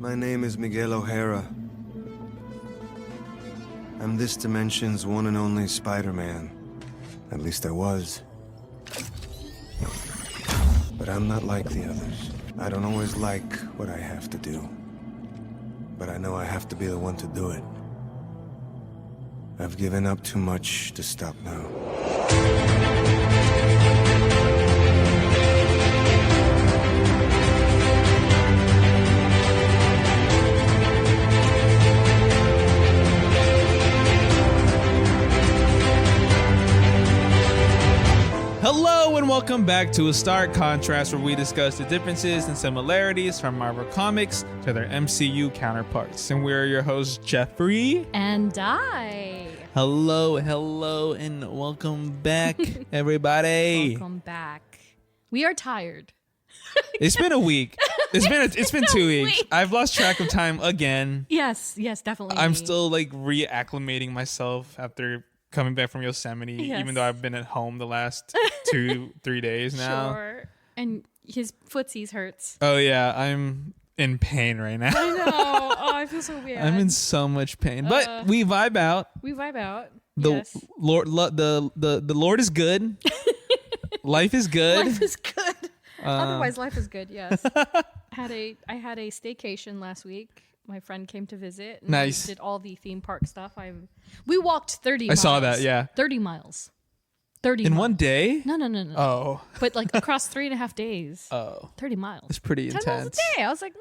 My name is Miguel O'Hara. I'm this dimension's one and only Spider-Man. At least I was. But I'm not like the others. I don't always like what I have to do. But I know I have to be the one to do it. I've given up too much to stop now. Hello and welcome back to A Stark Contrast, where we discuss the differences and similarities from Marvel Comics to their MCU counterparts. And we're your hosts, Geoffrey and Dai. Hello, and welcome back, everybody. Welcome back. We are tired. It's been a week. It's been 2 weeks. I've lost track of time again. Yes, definitely. I'm still like reacclimating myself after coming back from Yosemite, even though I've been at home the last 2-3 days now. Sure. And his footsies hurts. Oh yeah, I'm in pain right now. I know. Oh, I feel so weird. I'm in so much pain, but we vibe out. The Lord, the Lord is good. Life is good. Life is good. Otherwise, life is good. Yes. I had a staycation last week. My friend came to visit. And nice. We did all the theme park stuff. We walked 30 miles. I saw that, yeah. 30 miles. 30 in miles. One day? No. Oh. But like across 3.5 days. Oh. 30 miles. It's pretty 10 intense. 10 miles a day. I was like,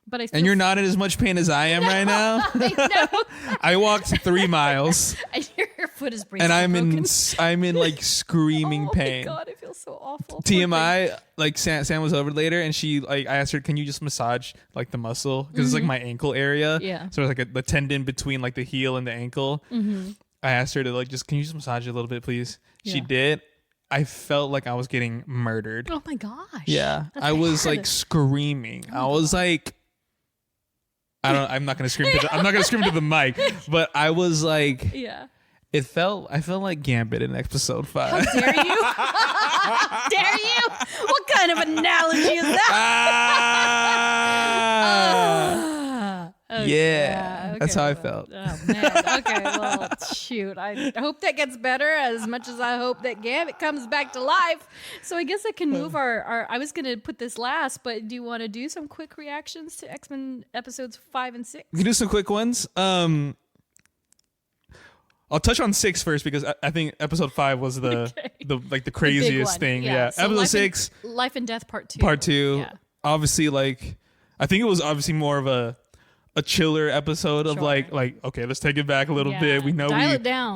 But and you're not in as much pain as I am right now? I know. I walked 3 miles. Your foot is breaking. And I'm in like screaming pain. Oh my God, I feel so awful. TMI, like Sam was over later and she like, I asked her, can you just massage like the muscle? Because it's like my ankle area. Yeah. So it's like the tendon between like the heel and the ankle. Mm-hmm. I asked her to like, can you just massage it a little bit, please? Yeah. She did. I felt like I was getting murdered. Oh my gosh. Yeah. I was like screaming. I was like, I'm not gonna scream to the mic, but I was like, yeah. I felt like Gambit in episode 5. How dare you? Dare you? What kind of analogy is that? Okay, that's how I felt. Oh man. Okay, well, shoot. I hope that gets better as much as I hope that Gambit comes back to life. So I guess I can move our I was gonna put this last, but do you want to do some quick reactions to X-Men episodes 5 and 6? We can do some quick ones. I'll touch on 6 first because I think episode 5 was the craziest thing. Yeah. So episode 6, Life and Death Part 2. Part 2. Yeah. Obviously, like I think it was obviously more of a chiller episode of like okay, let's take it back a little bit. We know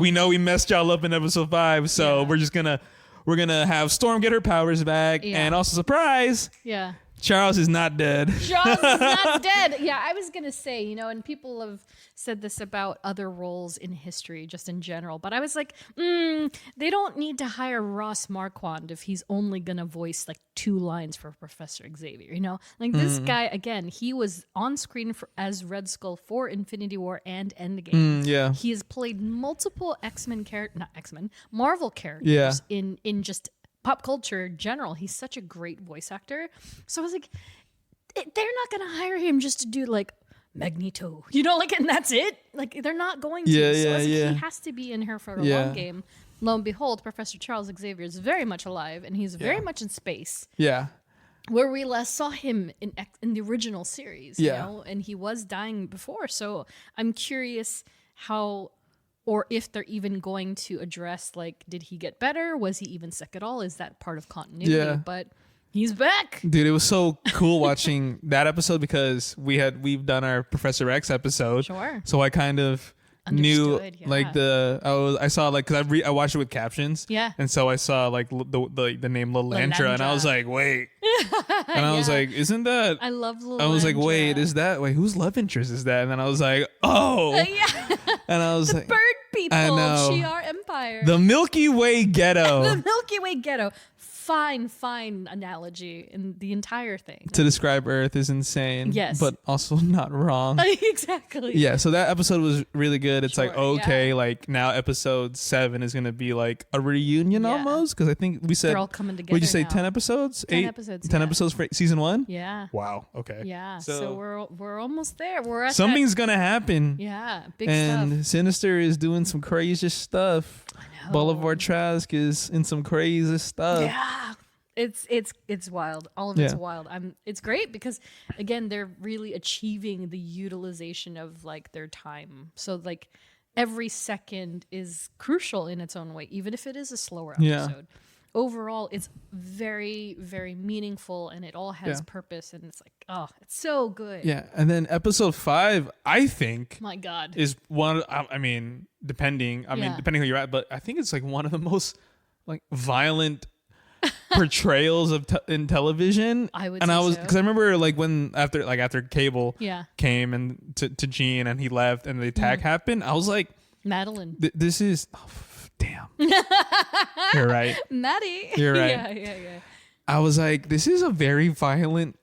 we know we messed y'all up in episode 5, so we're gonna have Storm get her powers back, and also surprise. Yeah. Charles is not dead. Charles is not dead. Yeah, I was going to say, and people have said this about other roles in history, just in general. But I was like, they don't need to hire Ross Marquand if he's only going to voice like 2 lines for Professor Xavier, Like this guy, again, he was on screen as Red Skull for Infinity War and Endgame. Yeah. He has played multiple Marvel characters in just pop culture in general. He's such a great voice actor. So I was like, they're not going to hire him just to do like Magneto, and that's it. Like they're not going to. He has to be in here for a long game. Lo and behold, Professor Charles Xavier is very much alive, and he's very much in space. Yeah. Where we last saw him in the original series, and he was dying before. So I'm curious how, or if they're even going to address, like, did he get better? Was he even sick at all? Is that part of continuity? Yeah. But he's back. Dude, it was so cool watching that episode because we've done our Professor X episode. Sure. So I kind of knew like I saw like because I watched it with captions. Yeah. And so I saw like the name Lilandra, and I was like, wait. And I was like, isn't that? I love Lilandra. I was like, wait, whose love interest is that? And then I was like, oh. Yeah. And I was like, bird people I know. of Shi'ar Empire. The Milky Way ghetto. The Milky Way ghetto. fine analogy in the entire thing. To describe Earth is insane. Yes. But also not wrong. Exactly. Yeah, so that episode was really good. It's like, okay, like now episode 7 is going to be like a reunion almost. Because I think we said, they're all coming together. Would you say now. 10 episodes? 10 episodes. 10 episodes for season 1? Yeah. Wow. Okay. Yeah. So we're almost there. We're at something's going to happen. Yeah. Big and stuff. Sinister is doing some crazy stuff. I know. Boulevard Trask is in some crazy stuff. Yeah. It's wild. All of it's wild. It's great because again, they're really achieving the utilization of like their time. So like every second is crucial in its own way, even if it is a slower episode. Overall, it's very, very meaningful and it all has purpose and it's like, oh, it's so good. Yeah. And then episode 5, I think, my God, is one, I mean, depending who you're at, but I think it's like one of the most like violent portrayals of in television. I would, and say I was so. because I remember like when after Cable came and to Gene and he left and the attack happened, I was like, Madeline, this is damn. You're right, Maddie. You're right. Yeah. I was like, this is a very violent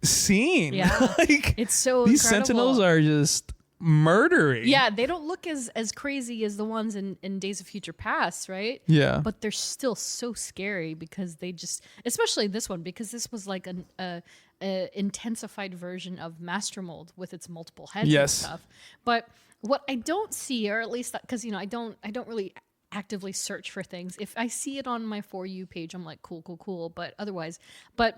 scene. Yeah, like it's so these incredible. Sentinels are just murdering. Yeah, they don't look as crazy as the ones in Days of Future Past, right? Yeah. But they're still so scary because they just, especially this one, because this was like a intensified version of Master Mold with its multiple heads and stuff. But what I don't see, or at least because I don't really actively search for things. If I see it on my For You page, I'm like, cool. But otherwise, I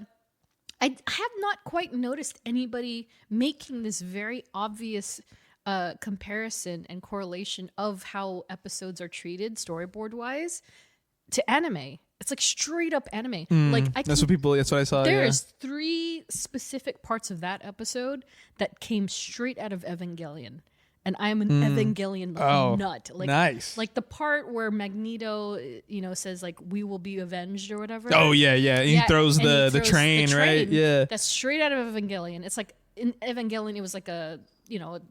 have not quite noticed anybody making this very obvious comparison and correlation of how episodes are treated storyboard wise to anime. It's like straight up anime. That's what I saw. There's 3 specific parts of that episode that came straight out of Evangelion. And I'm an Evangelion nut. Like, nice. Like the part where Magneto, says like, we will be avenged or whatever. Oh, yeah. And he throws the train, right? Yeah. That's straight out of Evangelion. It's like in Evangelion, it was like a,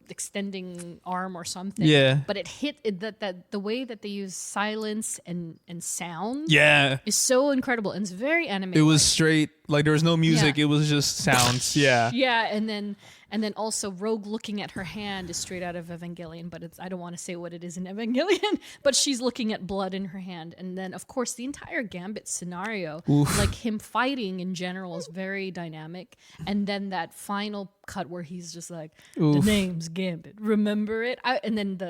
extending arm or something. Yeah. But it hit that the way that they use silence and sound. Yeah. Is so incredible. And it's very animated. It was straight, like there was no music. Yeah. It was just sounds. Yeah. Yeah. And then also Rogue looking at her hand is straight out of Evangelion, but I don't want to say what it is in Evangelion, but she's looking at blood in her hand. And then of course the entire Gambit scenario, like him fighting in general is very dynamic. And then that final cut where he's just like, the name's Gambit, remember it? And then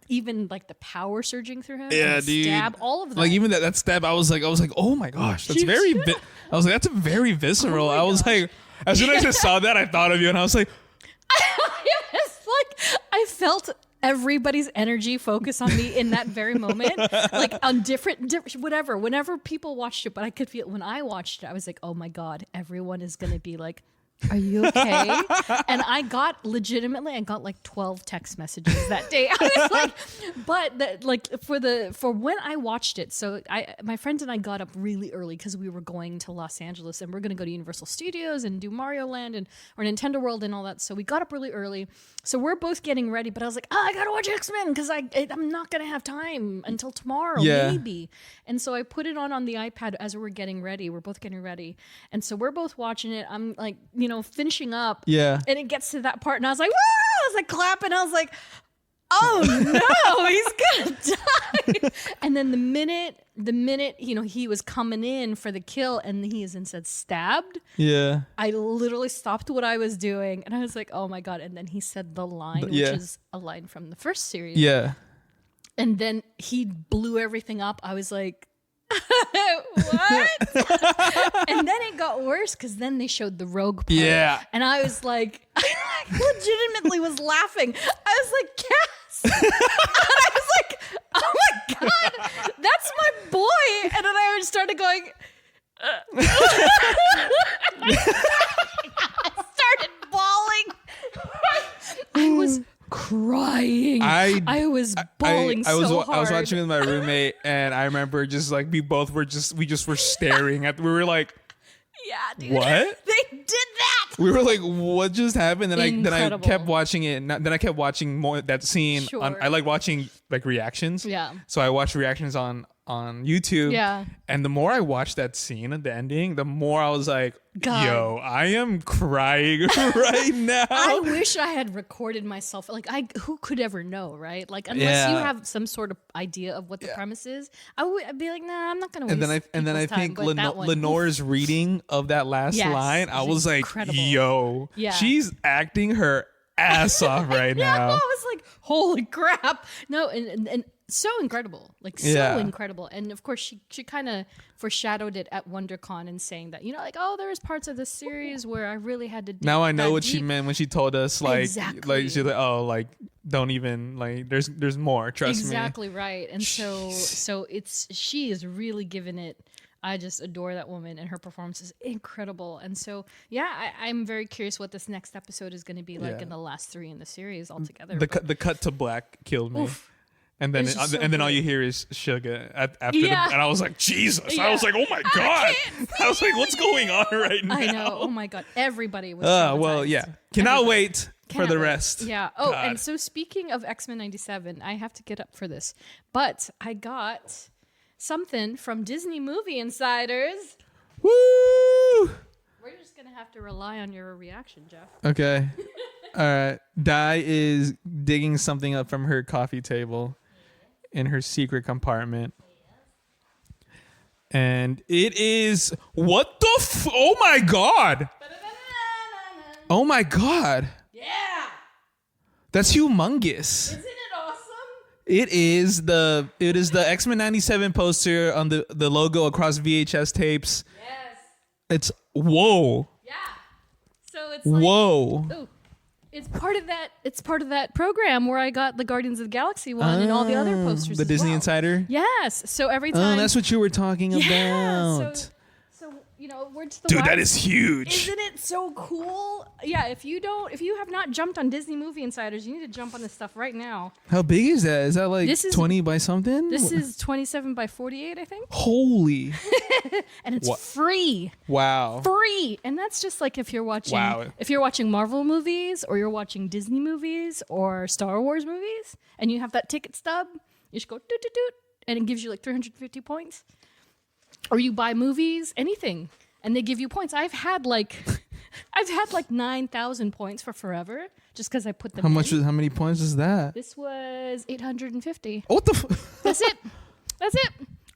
even like the power surging through him, yeah, dude. Stab, all of that. Like even that stab, I was like, oh my gosh, that's very. I was like, that's very visceral. I was like, as soon as I saw that, I thought of you, and I was like, I felt everybody's energy focus on me in that very moment, like on different whatever. Whenever people watched it, but I could feel when I watched it, I was like, oh my God, everyone is gonna be like, are you okay? And I got like 12 text messages that day. I was like, for when I watched it, so my friends and I got up really early because we were going to Los Angeles and we're going to go to Universal Studios and do Mario Land or Nintendo World and all that. So we got up really early. So we're both getting ready, but I was like, I gotta watch X-Men because I'm not gonna have time until tomorrow, maybe. And so I put it on the iPad as we're getting ready. We're both getting ready, and so we're both watching it. I'm like, finishing up. Yeah. And it gets to that part, and I was like, whoa! I was like clapping. I was like, oh no, he's gonna die. And then the minute he was coming in for the kill and he said stabbed. Yeah. I literally stopped what I was doing and I was like, oh my God. And then he said the line, which is a line from the first series. Yeah. And then he blew everything up. I was like, what? And then it got worse because then they showed the Rogue part. Yeah. And I was like, I legitimately was laughing. I was like, Cass. And I was like, oh my God, that's my boy. And then I started going, I started bawling. I was crying. I was bawling so hard. I was watching with my roommate, and I remember just like we were staring at. We were like, "Yeah, dude, what? They did that." We were like, "What just happened?" Then I kept watching it. And then I kept watching more that scene. Sure. I like watching like reactions. Yeah. So I watched reactions on YouTube. Yeah. And the more I watched that scene at the ending, the more I was like, God. yo, I am crying right now. I wish I had recorded myself. Like, who could ever know, right? Like, unless you have some sort of idea of what the premise is, I'd be like, nah, I'm not gonna waste. And then I think Lenore's reading of that last line, I was like, incredible. yo, she's acting her ass off right now. I was like, holy crap. No, and so incredible. Like, so incredible. And of course, she kind of foreshadowed it at WonderCon and saying that, like, oh, there's parts of this series where I really had to dig now I know that what deep. she meant when she told us, like, Exactly. like she's like, oh, like, don't even, like, there's more, trust me. Exactly right. And so she is really giving it. I just adore that woman, and her performance is incredible. And so, I'm very curious what this next episode is going to be like in the last 3 in the series altogether. The cut to black killed me. Oof. And then then all you hear is Sugar after and I was like, Jesus. I was like, oh my God. I was like, what's going on right now? I know. Oh my God. Everybody was well, yeah. Cannot wait for the rest. Yeah. Oh, God. And so speaking of X-Men 97, I have to get up for this. But I got something from Disney Movie Insiders. Woo! We're just going to have to rely on your reaction, Jeff. Okay. All right. Dai is digging something up from her coffee table in her secret compartment. And it is... What the... Oh, my God. Oh, my God. Yeah. That's humongous. Isn't it awesome? It is the X-Men 97 poster on the logo across VHS tapes. Yes. It's whoa. Yeah. So it's like, whoa. Ooh, it's part of that. It's part of that program where I got the Guardians of the Galaxy one and all the other posters. The as Disney well. Insider. Yes. So every time. Oh, that's what you were talking about. So we're to the Dude, west. that is huge. Isn't it so cool? Yeah, if you have not jumped on Disney Movie Insiders, you need to jump on this stuff right now. How big is that? Is that like 20 by something? This is 27 by 48, I think. Holy. And it's free. Wow. Free. And that's just like if you're watching Marvel movies or you're watching Disney movies or Star Wars movies and you have that ticket stub, you just go doot doot doot and it gives you like 350 points. Or you buy movies, anything, and they give you points. I've had like 9,000 points for forever just because I put them. How many points is that? This was 850. What the? That's it.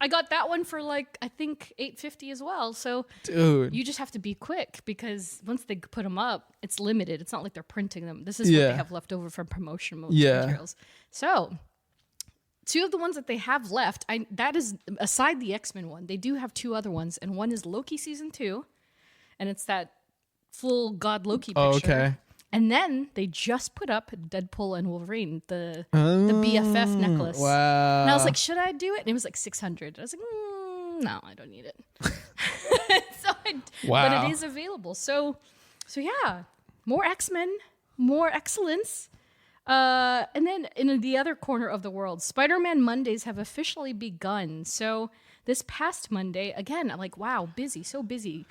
I got that one for like I think 850 as well. So dude, you just have to be quick because once they put them up, it's limited. It's not like they're printing them. This is what they have left over from promotional materials. So. 2 of the ones that they have left, that is aside the X-Men one. They do have 2 other ones, and one is Loki season 2, and it's that full God Loki picture. Oh, okay. And then they just put up Deadpool and Wolverine, the BFF necklace. Wow. And I was like, should I do it? And it was like 600. I was like, no, I don't need it. Wow. But it is available. So yeah, more X-Men, more excellence. And then in the other corner of the world, Spider-Man Mondays have officially begun. So this past Monday, again, I'm like, wow, busy, so busy.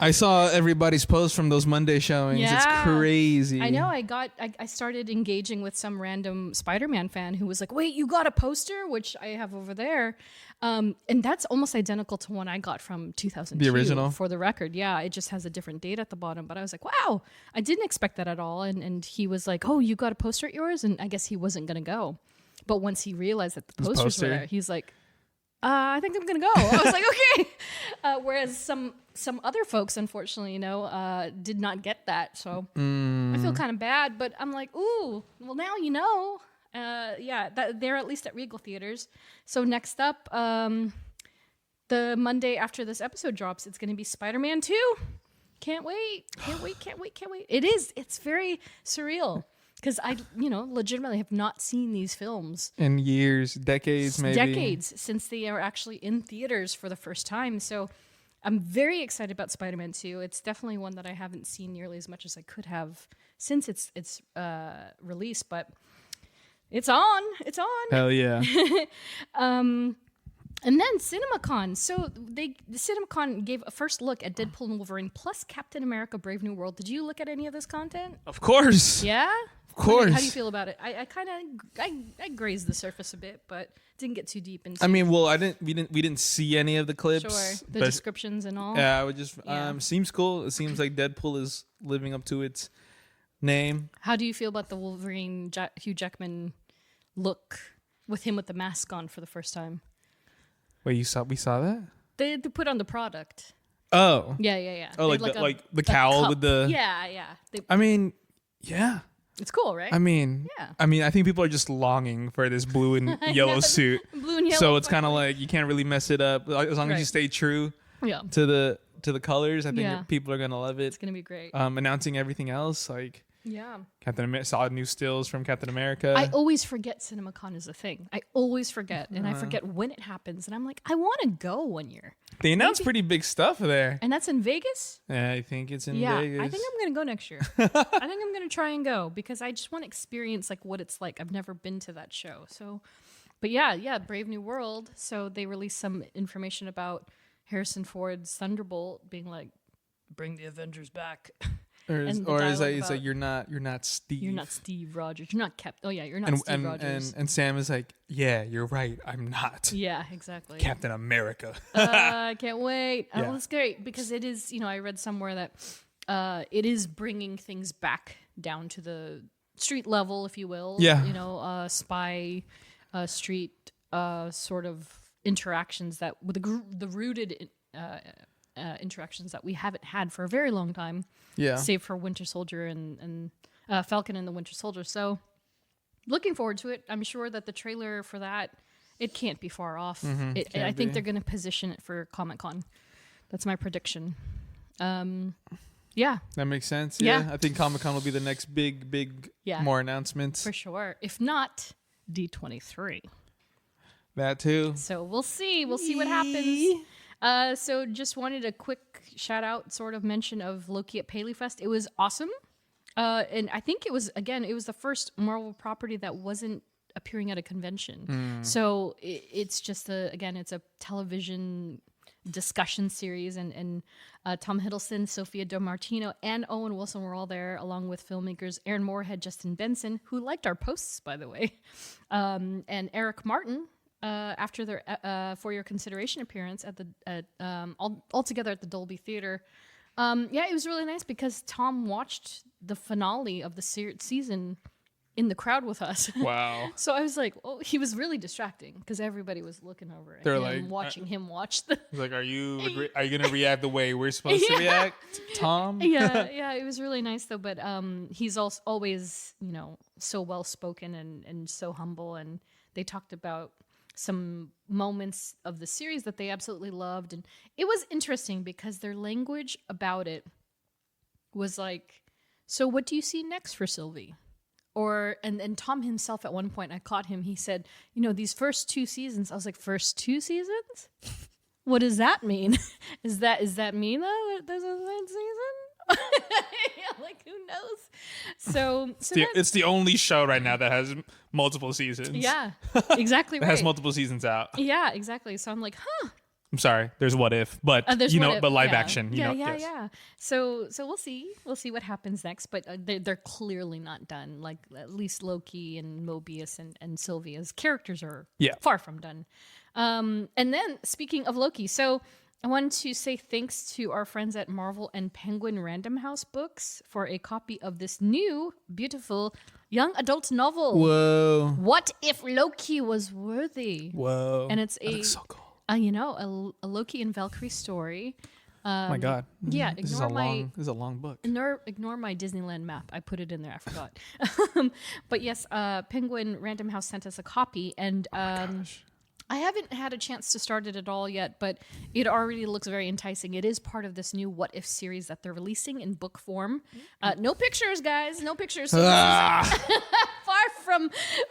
I saw everybody's posts from those Monday showings. Yeah. It's crazy. I know. I started engaging with some random Spider-Man fan who was like, wait, you got a poster? Which I have over there. And that's almost identical to one I got from 2002. The original? For the record. Yeah, it just has a different date at the bottom. But I was like, wow, I didn't expect that at all. And he was like, oh, you got a poster at yours? And I guess he wasn't going to go. But once he realized that the posters were there, he's like, I think I'm going to go. I was like, okay. Whereas some other folks, unfortunately, did not get that. So I feel kind of bad. But I'm like, ooh, well, now you know. They're at least at Regal Theaters. So next up, the Monday after this episode drops, it's going to be Spider-Man 2. Can't wait. It's very surreal. Because I, legitimately have not seen these films. In years, decades maybe. Decades since they are actually in theaters for the first time. So I'm very excited about Spider-Man 2. It's definitely one that I haven't seen nearly as much as I could have since its release. But it's on. It's on. Hell yeah. And then CinemaCon. So the CinemaCon gave a first look at Deadpool and Wolverine plus Captain America Brave New World. Did you look at any of this content? Of course. Yeah? Of course. How do you feel about it? I kind of I grazed the surface a bit, but didn't get too deep into. I mean, well, we didn't see any of the clips. Sure, the descriptions and all. Yeah, I would just seems cool. It seems like Deadpool is living up to its name. How do you feel about the Wolverine Hugh Jackman look with him with the mask on for the first time? Wait, we saw that? They put on the product. Oh. Yeah. Oh, like the cowl cup. with the. Yeah. I mean, yeah. It's cool, right? I mean, I think people are just longing for this blue and yellow suit. Blue and yellow. So it's kind of like you can't really mess it up as long as you stay true. To the colors. I think people are gonna love it. It's gonna be great. Announcing everything else, like Captain America, saw new stills from Captain America. I always forget CinemaCon is a thing. I always forget, and I forget when it happens. And I'm like, I want to go one year. They announced pretty big stuff there, and that's in Vegas. Yeah, I think it's in Vegas. I think I'm gonna go next year. I think I'm gonna try and go because I just want to experience like what it's like. I've never been to that show, so. But yeah, Brave New World. So they released some information about Harrison Ford's Thunderbolt being like, bring the Avengers back. Or is like you're not Steve. You're not Steve Rogers. You're not Captain. Oh yeah, you're not Steve Rogers. And Sam is like, yeah, you're right. I'm not. Yeah, exactly. Captain America. I can't wait. Yeah. Oh, it's great because it is. I read somewhere that it is bringing things back down to the street level, if you will. Yeah. Spy, street, sort of interactions that with the rooted. Interactions that we haven't had for a very long time, save for Winter Soldier and Falcon and the Winter Soldier. So, looking forward to it. I'm sure that the trailer for that it can't be far off. I think they're going to position it for Comic-Con. That's my prediction. Yeah, that makes sense. Yeah, I think Comic-Con will be the next big more announcements for sure. If not, D23. That too. So we'll see. We'll see what happens. So just wanted a quick shout out, sort of mention of Loki at PaleyFest. It was awesome. And I think it was the first Marvel property that wasn't appearing at a convention. So it's just it's a television discussion series and Tom Hiddleston, Sophia DiMartino, and Owen Wilson were all there, along with filmmakers Aaron Moorhead, Justin Benson, who liked our posts, by the way, and Eric Martin, after their For Your Consideration appearance all together at the Dolby Theater. It was really nice because Tom watched the finale of the season in the crowd with us. Wow. So I was like, he was really distracting because everybody was looking over at him, watching him watch the. He's like, are you going to react the way we're supposed to react, Tom? Yeah, it was really nice though. But he's also always, so well spoken and so humble. And they talked about some moments of the series that they absolutely loved, and it was interesting because their language about it was like, so what do you see next for Sylvie? And Tom himself at one point, I caught him, he said, these first 2 seasons. I was like, first 2 seasons? What does that mean? Is that mean that there's a third season? Like, who knows? So it's the only show right now that has multiple seasons. Yeah, exactly. Right. It has multiple seasons out. Yeah, exactly. So I'm like, I'm sorry. There's What If, but but live action. Yeah. So we'll see. We'll see what happens next. But they're clearly not done. Like at least Loki and Mobius and Sylvia's characters are far from done. And then speaking of Loki, so I wanted to say thanks to our friends at Marvel and Penguin Random House Books for a copy of this new, beautiful young adult novel. Whoa. What If Loki Was Worthy? Whoa. And it's that looks so cool. A Loki and Valkyrie story. Oh my God. Yeah, this is a long book. Ignore my Disneyland map. I put it in there. I forgot. But yes, Penguin Random House sent us a copy, and I haven't had a chance to start it at all yet, but it already looks very enticing. It is part of this new What If series that they're releasing in book form. No pictures, guys. No pictures. So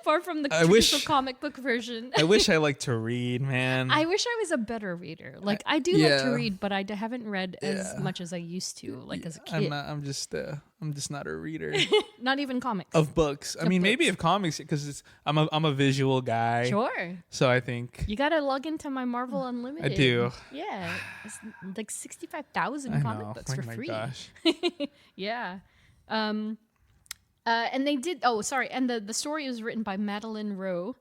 far from the traditional comic book version. I wish I liked to read, man. I wish I was a better reader. Like I do like to read, but I haven't read as much as I used to, like as a kid. I'm just not a reader. Not even comics of books. I mean, maybe of comics because I'm a visual guy. Sure. So I think you gotta log into my Marvel Unlimited. I do. Yeah, it's like 65,000 comic books for free. Gosh. Yeah. And they did. Oh, sorry. And the story was written by Madeline Rue.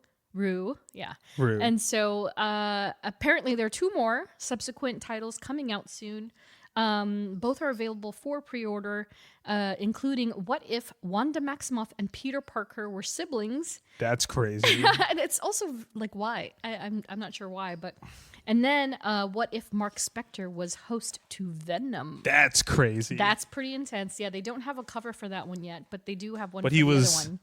Yeah. Rue. And so apparently there are 2 more subsequent titles coming out soon. Both are available for pre-order, including What If Wanda Maximoff and Peter Parker were siblings? That's crazy. And it's also like, why? I'm not sure why, but... And then What If Mark Spector was host to Venom? That's crazy. That's pretty intense. Yeah, they don't have a cover for that one yet, but they do have one but for he the was other one.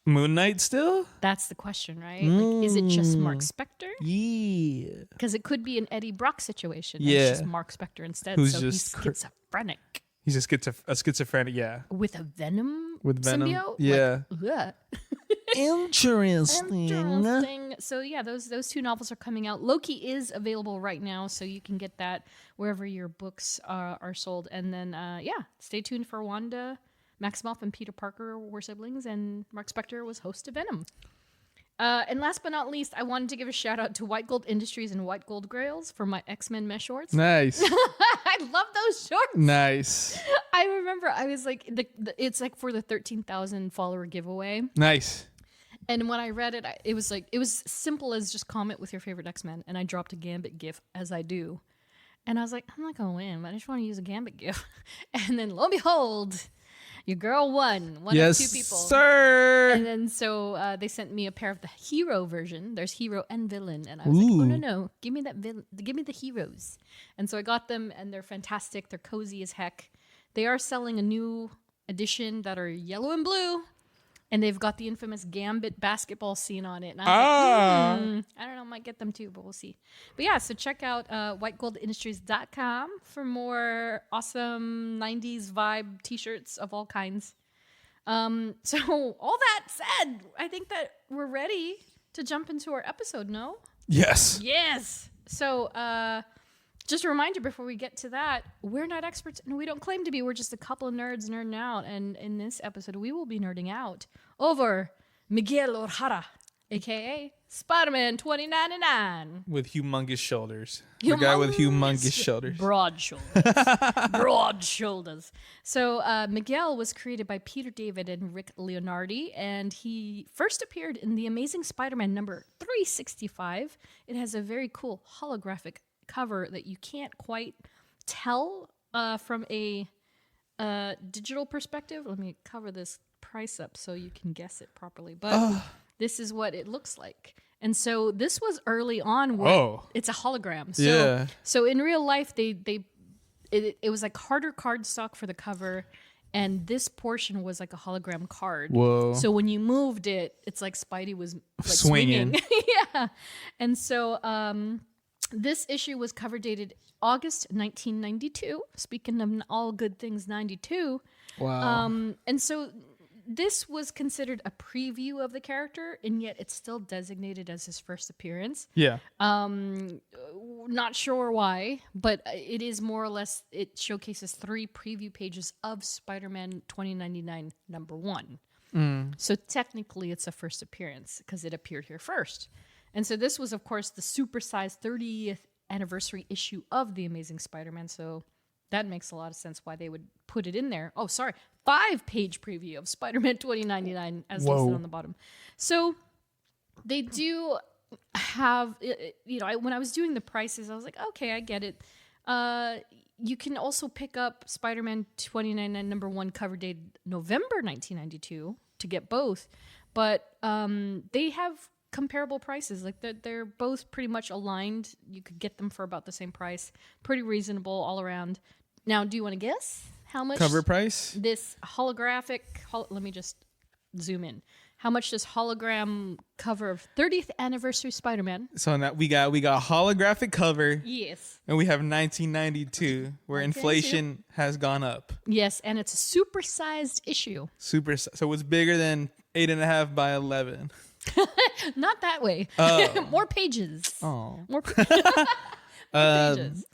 Moon Knight still? That's the question, right? Like, is it just Mark Spector? Yeah. Because it could be an Eddie Brock situation. Yeah. It's just Mark Spector instead. Who's so just he's schizophrenic. He's a schizophrenic, yeah. With a Venom symbiote? Symbiote? Yeah. Like, Interesting. So yeah, those 2 novels are coming out. Loki is available right now, so you can get that wherever your books are sold. And then stay tuned for Wanda Maximoff and Peter Parker were siblings, and Mark Spector was host of Venom. And last but not least, I wanted to give a shout out to White Gold Industries and White Gold Grails for my X-Men mesh shorts. Nice. I love those shorts. Nice. I remember I was like, it's like for the 13,000 follower giveaway. Nice. And when I read it, it was simple as just comment with your favorite X-Men. And I dropped a Gambit gif, as I do. And I was like, I'm not going to win, but I just want to use a Gambit gif. And then lo and behold, your girl won. One of 2 people. Yes, sir. And then so they sent me a pair of the hero version. There's hero and villain. And I was like, oh, no. Give me that villain. Give me the heroes. And so I got them, and they're fantastic. They're cozy as heck. They are selling a new edition that are yellow and blue. And they've got the infamous Gambit basketball scene on it. And I was like, I don't know, might get them too, but we'll see. But yeah, so check out whitegoldindustries.com for more awesome 90s vibe t-shirts of all kinds. So all that said, I think that we're ready to jump into our episode, no? Yes. Yes. So just a reminder before we get to that, we're not experts and we don't claim to be. We're just a couple of nerds nerding out. And in this episode, we will be nerding out over Miguel O'Hara, a.k.a. Spider-Man 2099. With humongous shoulders. The guy with humongous shoulders. Broad shoulders. Broad shoulders. So Miguel was created by Peter David and Rick Leonardi, and he first appeared in The Amazing Spider-Man number 365. It has a very cool holographic cover that you can't quite tell from a digital perspective. Let me cover this price up so you can guess it properly. But this is what it looks like. And so this was early on where it's a hologram. So, so in real life, it was like harder cardstock for the cover, and this portion was like a hologram card. Whoa. So when you moved it, it's like Spidey was like swinging. Yeah. And so this issue was cover dated August 1992. Speaking of all good things, 92. Wow. And so this was considered a preview of the character, and yet it's still designated as his first appearance. Yeah. Not sure why, but it is more or less, it showcases 3 preview pages of Spider-Man 2099 number 1. So technically it's a first appearance because it appeared here first. And so this was, of course, the supersized 30th anniversary issue of The Amazing Spider-Man. So that makes a lot of sense why they would put it in there. Oh, sorry. 5-page preview of Spider-Man 2099 as listed on the bottom. So they do have, when I was doing the prices, I was like, okay, I get it. You can also pick up Spider-Man 2099 number 1 cover dated November 1992 to get both. But they have comparable prices. Like they're both pretty much aligned. You could get them for about the same price. Pretty reasonable all around. Now, do you want to guess how much cover price? This holographic, let me just zoom in. How much does hologram cover of 30th anniversary Spider-Man? So now we got holographic cover. Yes. And we have 1992 where inflation has gone up. Yes, and it's a supersized issue. So it's bigger than 8.5 by 11. Not that way. More pages. Oh. More pages.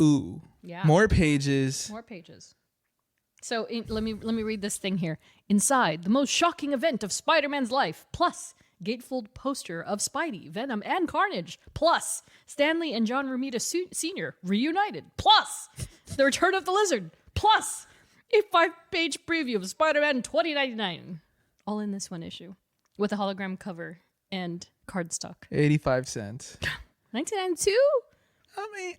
Ooh. Yeah. More pages. More pages. So let me read this thing here. Inside, the most shocking event of Spider-Man's life, plus gatefold poster of Spidey, Venom, and Carnage, plus Stanley and John Romita Sr. reunited, plus the return of the Lizard, plus A 5-page preview of Spider-Man 2099. All in this one issue. With a hologram cover and cardstock. 85 cents. 1992? I mean,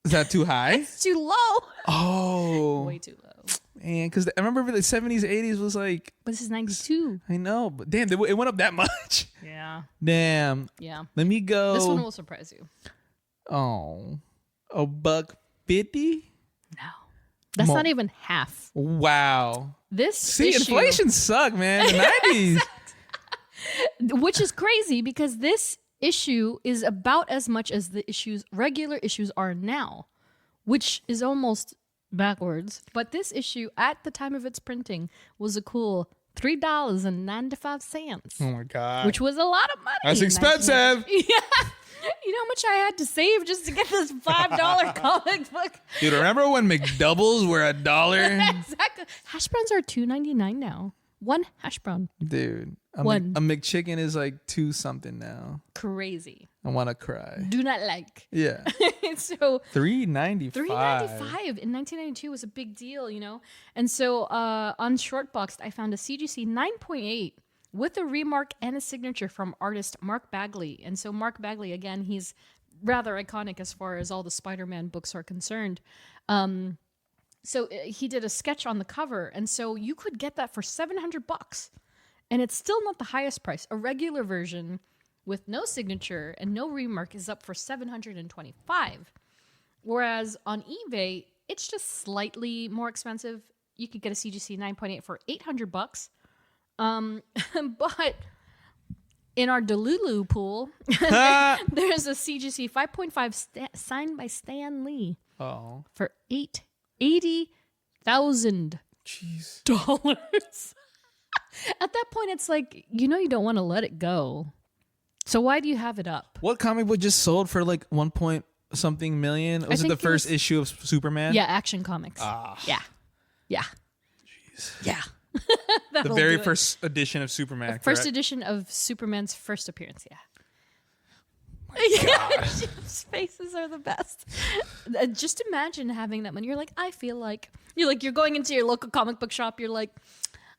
is that too high? It's too low. Oh. Way too low. Man, because I remember the 70s, 80s was like... But this is 92. I know, but damn, it went up that much. Yeah. Damn. Yeah. Let me go. This one will surprise you. Oh. $1.50? No. That's not even half. Wow. This issue, inflation sucked, man. The 90s. Which is crazy because this issue is about as much as the regular issues are now, which is almost backwards. But this issue at the time of its printing was a cool $3.95. Oh my God. Which was a lot of money. That's expensive. Yeah. You know how much I had to save just to get this $5 comic book? Dude, remember when McDoubles were $1? Exactly. Hash browns are $2.99 now. One hash brown. Dude, a McChicken is like $2 something now. Crazy. I want to cry. Do not like. Yeah. So $3.95. $3.95 in 1992 was a big deal, you know? And so on Shortboxed, I found a CGC 9.8 with a remark and a signature from artist Mark Bagley. And so Mark Bagley, again, he's rather iconic as far as all the Spider-Man books are concerned. So he did a sketch on the cover, and so you could get that for $700, and it's still not the highest price. A regular version with no signature and no remark is up for $725, whereas on eBay it's just slightly more expensive. You could get a CGC 9.8 for $800, but in our Delulu pool, there's a CGC 5.5 signed by Stan Lee for $80,000. Jeez. At that point, it's like, you know, you don't want to let it go. So why do you have it up? What comic book just sold for like 1 point something million? Was it the first issue of Superman? Yeah, Action Comics. Yeah. Jeez. Yeah. The very first edition of Superman. First edition of Superman's first appearance, yeah. Jim's faces are the best. Just imagine having that money. You're like, you're going into your local comic book shop. You're like,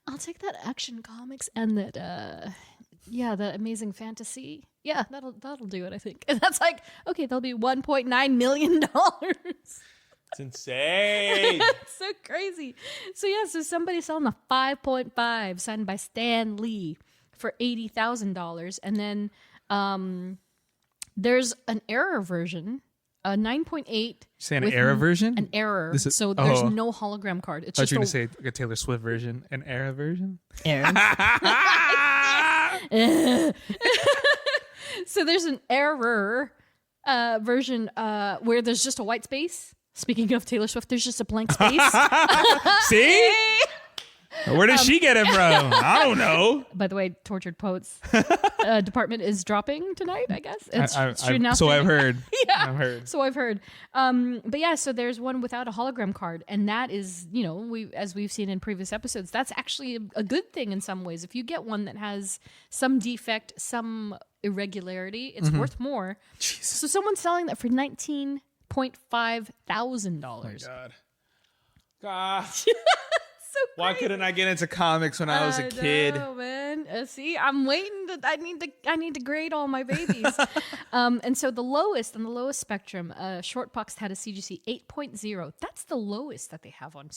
I'll take that Action Comics and that, the Amazing Fantasy. Yeah, that'll do it, I think. And that's like, okay, that'll be $1.9 million. It's insane. It's so crazy. So somebody's selling a 5.5 signed by Stan Lee for $80,000, and then there's an error version, a 9.8. Saying an error version? An error. So there's no hologram card. It's just you were going to say like a Taylor Swift version, an error version. Error. So there's an error version where there's just a white space. Speaking of Taylor Swift, there's just a blank space. See? Where does she get it from? I don't know. By the way, Tortured Poets department is dropping tonight, I guess. It's now. So I've heard. Yeah. I've heard. So I've heard. But yeah, so there's one without a hologram card. And that is, you know, as we've seen in previous episodes, that's actually a good thing in some ways. If you get one that has some defect, some irregularity, it's worth more. Jesus. So someone's selling that for $19,500. Oh my God. Why couldn't I get into comics when I was a kid? Oh man, see, I'm waiting. I need to grade all my babies. And so the lowest on the lowest spectrum, Shortbox had a CGC 8.0. That's the lowest that they have on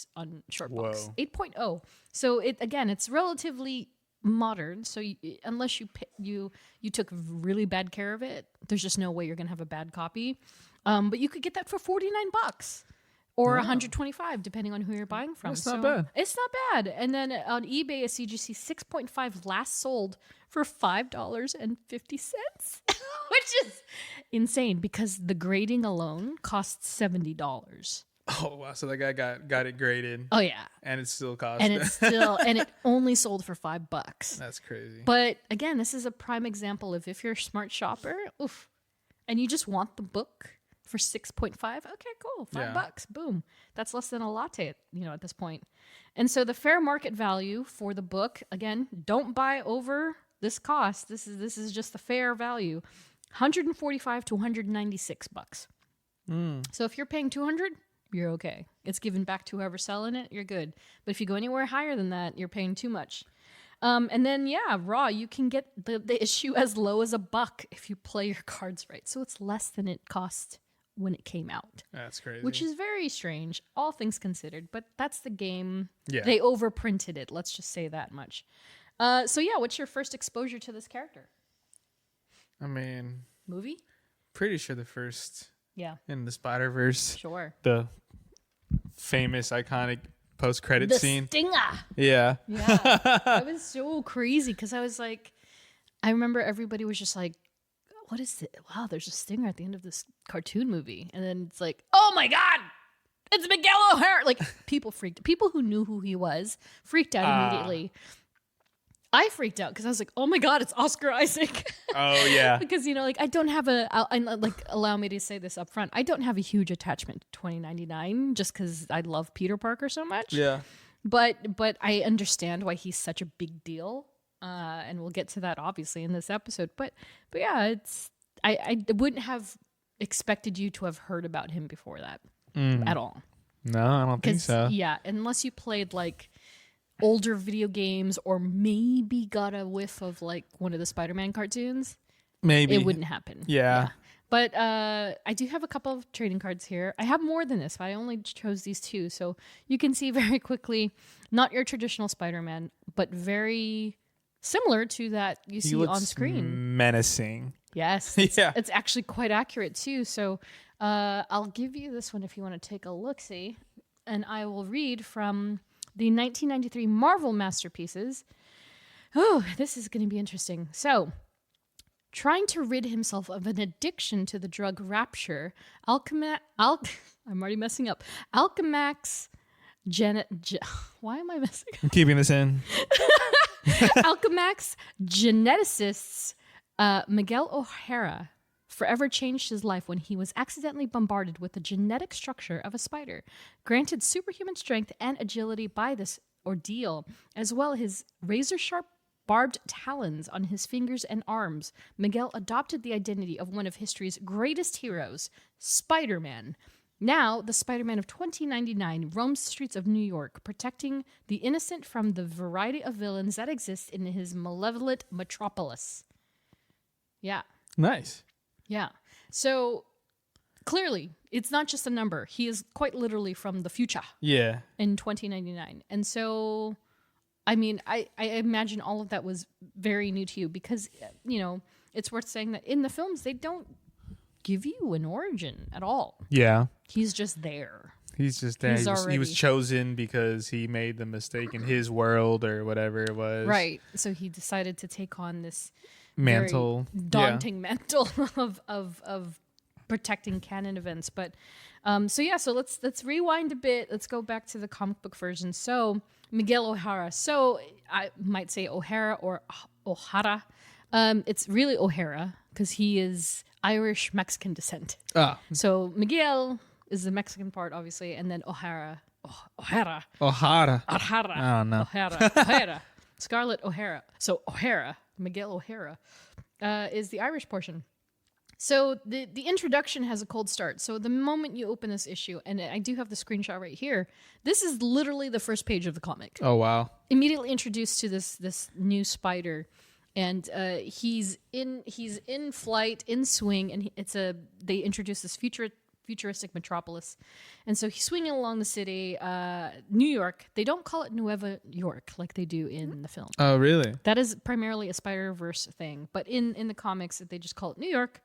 Shortbox. 8.0. So it's relatively modern. So unless you took really bad care of it, there's just no way you're gonna have a bad copy. But you could get that for $49. Or $125, depending on who you're buying from. It's not bad. It's not bad. And then on eBay, a CGC 6.5 last sold for $5.50, which is insane because the grading alone costs $70. Oh wow! So that guy got it graded. Oh yeah, and it still cost. And it only sold for $5. That's crazy. But again, this is a prime example of if you're a smart shopper, and you just want the book for 6.5. Okay, cool. $5. Boom. That's less than a latte, at this point. And so the fair market value for the book, again, don't buy over this cost. This is just the fair value. $145 to $196. So if you're paying $200, you're okay. It's given back to whoever's selling it, you're good. But if you go anywhere higher than that, you're paying too much. And then, Raw, you can get the issue as low as $1 if you play your cards right. So it's less than it cost when it came out. That's crazy. Which is very strange, all things considered. But that's the game. Yeah. They overprinted it. Let's just say that much. What's your first exposure to this character? I mean... Movie? Pretty sure the first... Yeah. In the Spider-Verse. Sure. The famous, iconic post-credit scene. The stinger! Yeah. Yeah. It was so crazy because I was like... I remember everybody was just like, what is it? Wow, there's a stinger at the end of this cartoon movie. And then it's like, oh my God! It's Miguel O'Hara! Like, people who knew who he was freaked out immediately. I freaked out because I was like, oh my God, it's Oscar Isaac. Oh, yeah. Because, I don't have allow me to say this up front. I don't have a huge attachment to 2099 just because I love Peter Parker so much. Yeah. But I understand why he's such a big deal. And we'll get to that obviously in this episode. But yeah, I wouldn't have expected you to have heard about him before that at all. No, I don't think so. Yeah, unless you played older video games or maybe got a whiff of one of the Spider-Man cartoons. Maybe. It wouldn't happen. Yeah. But I do have a couple of trading cards here. I have more than this, but I only chose these two. So you can see very quickly, not your traditional Spider-Man, but very similar to that you see on screen. Menacing. Yes. It's actually quite accurate too. So I'll give you this one if you want to take a look-see. And I will read from the 1993 Marvel Masterpieces. Oh, this is going to be interesting. So, trying to rid himself of an addiction to the drug Rapture, I'm already messing up. Alchemax why am I messing up? I'm keeping this in. Alchemax geneticists Miguel O'Hara forever changed his life when he was accidentally bombarded with the genetic structure of a spider. Granted superhuman strength and agility by this ordeal, as well as his razor-sharp barbed talons on his fingers and arms, Miguel adopted the identity of one of history's greatest heroes, Spider-Man. Now, the Spider-Man of 2099 roams the streets of New York, protecting the innocent from the variety of villains that exist in his malevolent metropolis. Yeah. Nice. Yeah. So clearly, it's not just a number. He is quite literally from the future. Yeah. In 2099. And so, I mean, I imagine all of that was very new to you because, it's worth saying that in the films, they don't give you an origin at all. Yeah. He's just there. He's just there. He was chosen because he made the mistake in his world or whatever it was. Right. So he decided to take on this mantle, daunting mantle of protecting canon events. But so let's rewind a bit. Let's go back to the comic book version. So Miguel O'Hara. So I might say O'Hara or O'Hara. It's really O'Hara because he is Irish Mexican descent. So Miguel is the Mexican part, obviously, and then O'Hara. O'Hara. I don't know. O'Hara. Scarlett O'Hara. So O'Hara, Miguel O'Hara, is the Irish portion. So the introduction has a cold start. So the moment you open this issue, and I do have the screenshot right here, this is literally the first page of the comic. Oh, wow. Immediately introduced to this new spider. And he's in flight, in swing, and they introduce this futuristic metropolis. And so he's swinging along the city, New York. They don't call it Nueva York like they do in the film. Oh, really? That is primarily a Spider-Verse thing. But in the comics, they just call it New York.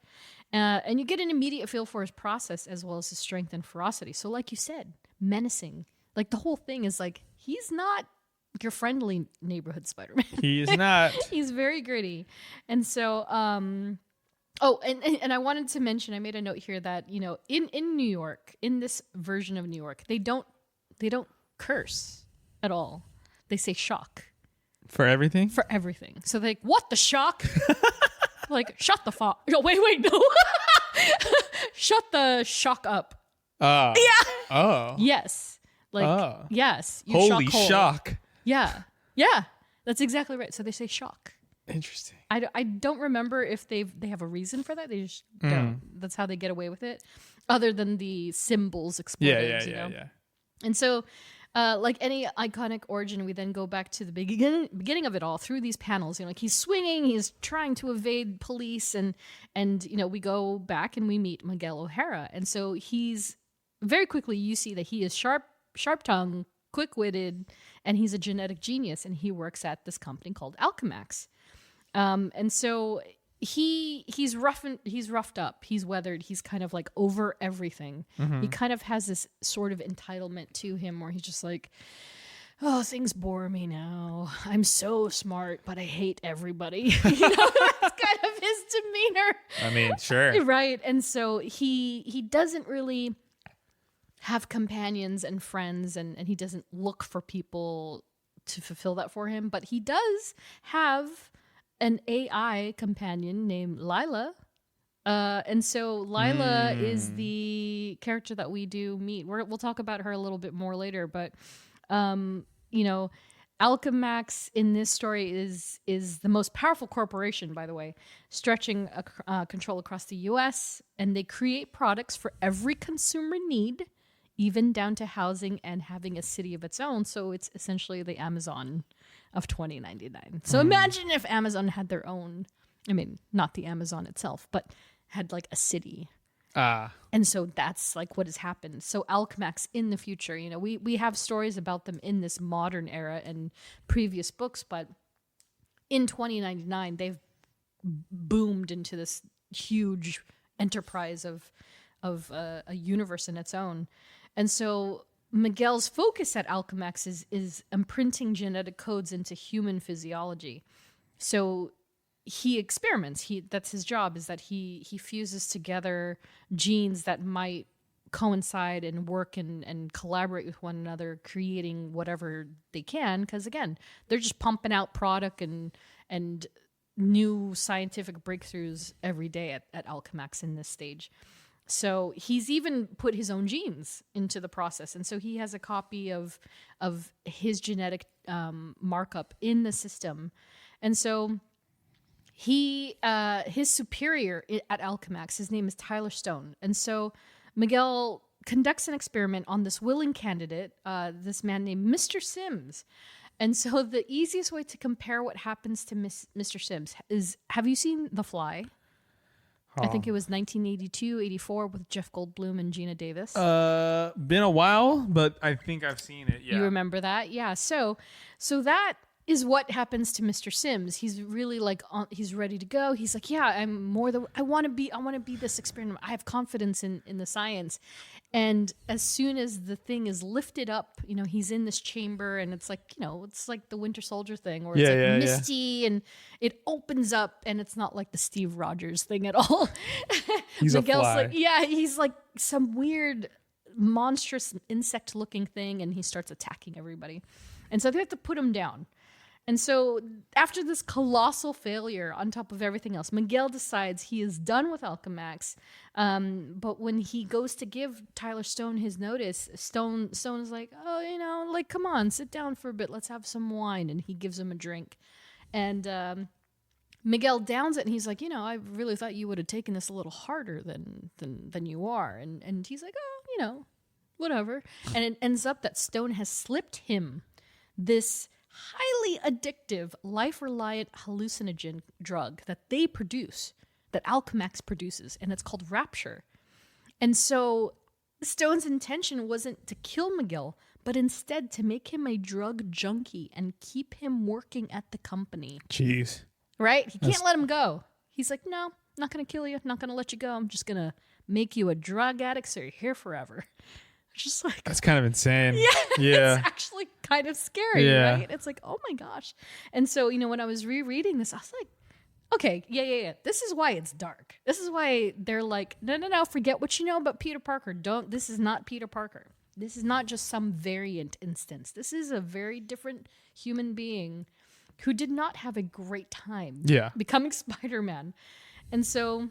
And you get an immediate feel for his process as well as his strength and ferocity. So like you said, menacing. Like the whole thing is like, he's not your friendly neighborhood Spider-Man. He is not. He's very gritty. And so, and I wanted to mention, I made a note here that, in New York, in this version of New York, they don't curse at all. They say shock. For everything? For everything. So they're like, what the shock? Like, shut the fuck. No, wait, no. Shut the shock up. Yeah. Oh. Yes. Like, yes. You Holy shock. Yeah. That's exactly right. So they say shock. Interesting. I don't remember if they have a reason for that. They just don't. That's how they get away with it. other than the symbols expletives. Yeah. And so, like any iconic origin, we then go back to the beginning of it all through these panels. Like he's swinging, he's trying to evade police, and we go back and we meet Miguel O'Hara. And so he's very quickly, you see that he is sharp-tongued, quick-witted, and he's a genetic genius, and he works at this company called Alchemax. And so he's roughed up, he's weathered, he's kind of like over everything. He kind of has this sort of entitlement to him where he's just like, oh, things bore me now. I'm so smart, but I hate everybody. That's kind of his demeanor. I mean, sure. Right. And so he doesn't really have companions and friends, and he doesn't look for people to fulfill that for him, but he does have an AI companion named Lila. And so Lila is the character that we do meet. We'll talk about her a little bit more later, but Alchemax in this story is the most powerful corporation, by the way, stretching control across the US, and they create products for every consumer need, even down to housing and having a city of its own. So it's essentially the Amazon of 2099. So imagine if Amazon had their own, I mean, not the Amazon itself, but had like a city. And so that's like what has happened. So Alchemax in the future, we have stories about them in this modern era and previous books, but in 2099, they've boomed into this huge enterprise of a universe in its own. And so Miguel's focus at Alchemax is imprinting genetic codes into human physiology. So he experiments. That's his job, is that he fuses together genes that might coincide and work and collaborate with one another, creating whatever they can. Because again, they're just pumping out product and new scientific breakthroughs every day at Alchemax in this stage. So he's even put his own genes into the process. And so he has a copy of his genetic markup in the system. And so his superior at Alchemax, his name is Tyler Stone. And so Miguel conducts an experiment on this willing candidate, this man named Mr. Sims. And so the easiest way to compare what happens to Mr. Sims is, have you seen The Fly? I think it was 1982, 84 with Jeff Goldblum and Gina Davis. Been a while, but I think I've seen it. Yeah. You remember that? Yeah. So that is what happens to Mr. Sims. He's really like, he's ready to go. He's like, yeah, I want to be this experiment. I have confidence in the science. And as soon as the thing is lifted up, he's in this chamber, and it's like, it's like the Winter Soldier thing, where it's misty and it opens up, and it's not like the Steve Rogers thing at all. He's Miguel's a fly. He's like some weird monstrous insect looking thing, and he starts attacking everybody. And so they have to put him down. And so after this colossal failure on top of everything else, Miguel decides he is done with Alchemax. But when he goes to give Tyler Stone his notice, Stone is like, oh, come on, sit down for a bit. Let's have some wine. And he gives him a drink. And Miguel downs it, and he's like, I really thought you would have taken this a little harder than you are. And he's like, oh, whatever. And it ends up that Stone has slipped him this highly addictive, life-reliant hallucinogen drug that they produce, that Alchemax produces, and it's called Rapture. And so Stone's intention wasn't to kill Miguel, but instead to make him a drug junkie and keep him working at the company. Jeez. Right? He can't let him go. He's like, no, I'm not going to kill you. I'm not going to let you go. I'm just going to make you a drug addict so you're here forever. Just like, that's kind of insane. Yeah. It's actually kind of scary, right? It's like, oh my gosh. And so, when I was rereading this, I was like, okay, yeah. This is why it's dark. This is why they're like, no, forget what you know about Peter Parker. This is not Peter Parker. This is not just some variant instance. This is a very different human being who did not have a great time becoming Spider-Man. And so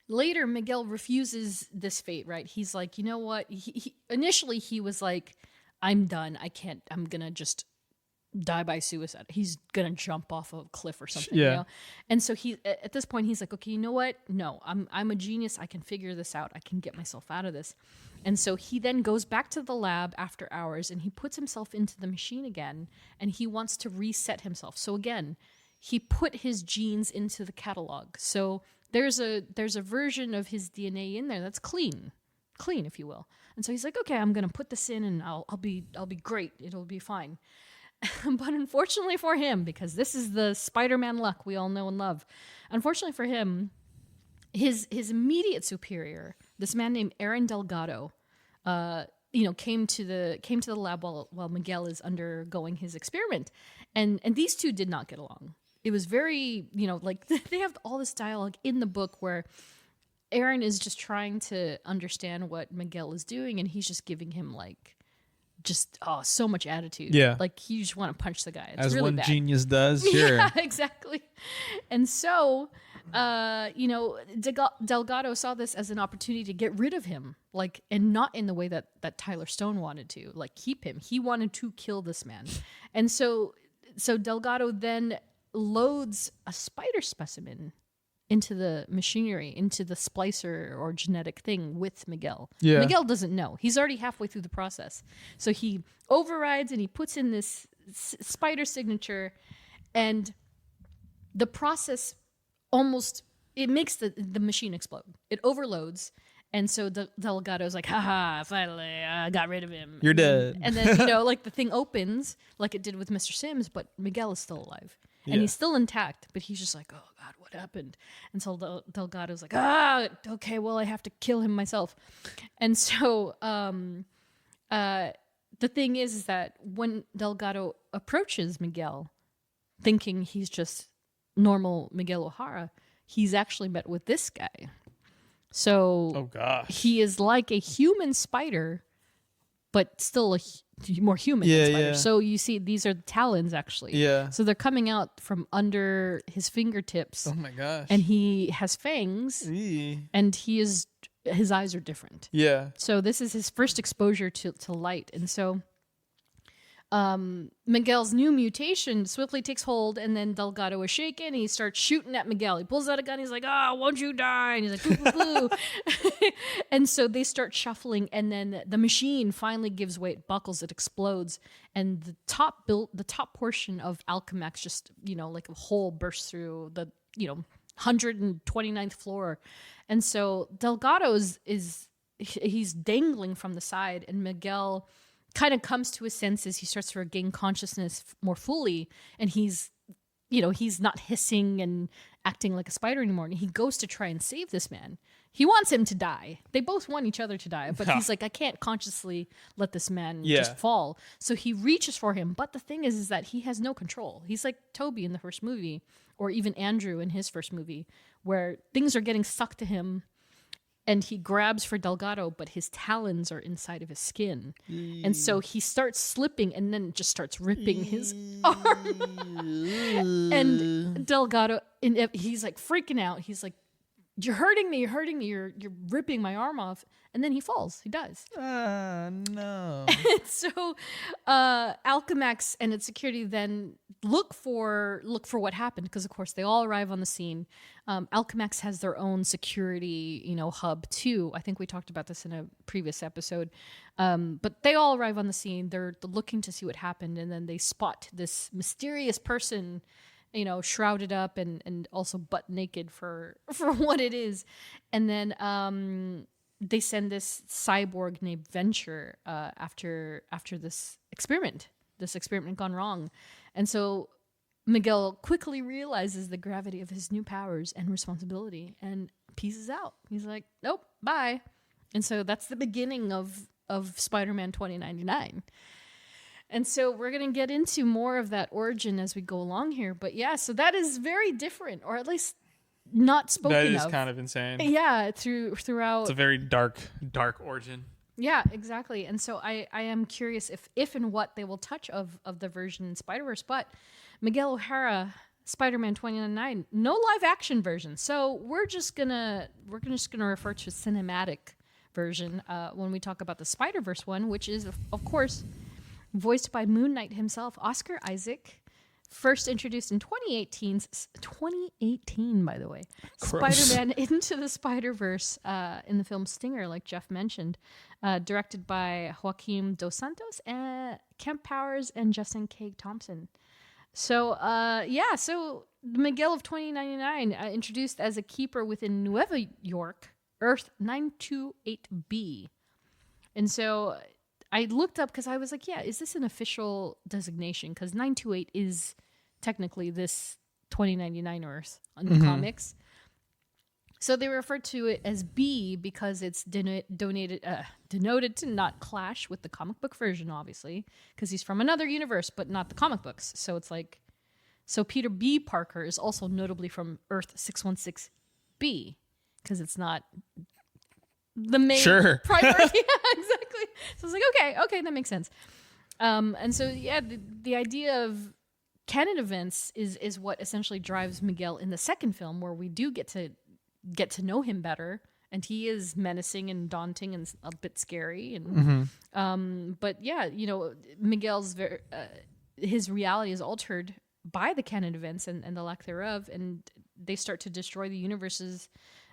later, Miguel refuses this fate, right? He's like, you know what? Initially, he was like, I'm done. I'm going to just die by suicide. He's gonna jump off a cliff or something. Yeah. You know? And so he at this point he's like, okay, you know what? No, I'm a genius. I can figure this out. I can get myself out of this. And so he then goes back to the lab after hours and he puts himself into the machine again and he wants to reset himself. So again, he put his genes into the catalog. So there's a version of his DNA in there that's clean, if you will. And so he's like, okay, I'm gonna put this in and I'll be great. It'll be fine. But unfortunately for him, because this is the Spider-Man luck we all know and love, unfortunately for him, his immediate superior, this man named Aaron Delgado, came to the lab while Miguel is undergoing his experiment, and these two did not get along. It was very, like they have all this dialogue in the book where Aaron is just trying to understand what Miguel is doing, and he's just giving him so much attitude. Yeah. Like you just want to punch the guy. It's as really one bad. Genius does. Sure. Yeah, exactly. And so, Delgado saw this as an opportunity to get rid of him, and not in the way that Tyler Stone wanted to, keep him. He wanted to kill this man. And so Delgado then loads a spider specimen into the machinery, into the splicer or genetic thing with Miguel. Yeah. Miguel doesn't know. He's already halfway through the process. So he overrides and he puts in this spider signature, and the process it makes the machine explode. It overloads. And so Delgado's like, haha, finally, I got rid of him. You're dead. And then, the thing opens like it did with Mr. Sims, but Miguel is still alive. And he's still intact, but he's just like, oh, God, what happened? And so Delgado's like, okay, well, I have to kill him myself. And so the thing is that when Delgado approaches Miguel, thinking he's just normal Miguel O'Hara, he's actually met with this guy. So he is like a human spider, but still a more human than spider. Yeah. So you see, these are the talons, actually. Yeah. So they're coming out from under his fingertips. Oh my gosh. And he has fangs. And his eyes are different. Yeah. So this is his first exposure to light. And so Miguel's new mutation swiftly takes hold, and then Delgado is shaken. He starts shooting at Miguel. He pulls out a gun. He's like, won't you die? And he's like, boo, boo, boo. And so they start shuffling, and then the machine finally gives way. It buckles. It explodes. And the top portion of Alchemax just, like a hole bursts through the, 129th floor. And so Delgado he's dangling from the side, and Miguel kind of comes to his senses. He starts to regain consciousness more fully, and he's not hissing and acting like a spider anymore. And he goes to try and save this man. He wants him to die. They both want each other to die, but he's like, I can't consciously let this man just fall. So he reaches for him. But the thing is that he has no control. He's like Toby in the first movie, or even Andrew in his first movie, where things are getting sucked to him. And he grabs for Delgado, but his talons are inside of his skin. And so he starts slipping and then just starts ripping his arm. And Delgado, he's like freaking out. He's like, you're hurting me, you're ripping my arm off. And then he falls, he dies. No. And so Alchemax and its security then look for what happened, because of course they all arrive on the scene. Alchemax has their own security, hub too. I think we talked about this in a previous episode. But they all arrive on the scene. They're looking to see what happened, and then they spot this mysterious person, shrouded up and also butt naked for what it is. And then they send this cyborg named Venture after this experiment gone wrong. And so Miguel quickly realizes the gravity of his new powers and responsibility and pieces out. He's like, nope, bye. And so that's the beginning of Spider-Man 2099. And so we're going to get into more of that origin as we go along here. But yeah, so that is very different, or at least not spoken of. That is kind of insane. Yeah, throughout. It's a very dark origin. Yeah, exactly. And so I am curious if and what they will touch of the version in Spider-Verse. But Miguel O'Hara, Spider-Man 2099, no live action version. So we're just gonna refer to a cinematic version when we talk about the Spider-Verse one, which is of course voiced by Moon Knight himself, Oscar Isaac. First introduced in 2018, by the way. Gross. Spider-Man Into the Spider-Verse in the film Stinger, like Jeff mentioned. Directed by Joaquim Dos Santos, Kemp Powers, and Justin K. Thompson. So, so Miguel of 2099, introduced as a keeper within Nueva York, Earth 928B. And so I looked up because I was like, is this an official designation? Because 928 is technically this 2099 Earth on the comics. So they refer to it as B because it's denoted to not clash with the comic book version, obviously, because he's from another universe, but not the comic books. So it's like, so Peter B. Parker is also notably from Earth 616B because it's not the main primary. Yeah, exactly. So I was like, okay, that makes sense. And so the idea of canon events is what essentially drives Miguel in the second film, where we do get to know him better, and he is menacing and daunting and a bit scary. And but Miguel's his reality is altered by the canon events and the lack thereof, and they start to destroy the universes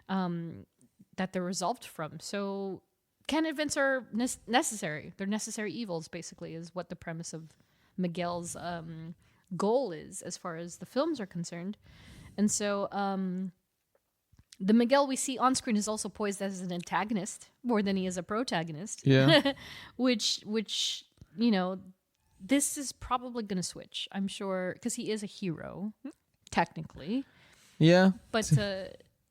that they're resolved from. So canon events are necessary. They're necessary evils, basically, is what the premise of Miguel's goal is as far as the films are concerned. And so the Miguel we see on screen is also poised as an antagonist more than he is a protagonist. Yeah. which this is probably going to switch, I'm sure, because he is a hero, technically. Yeah. But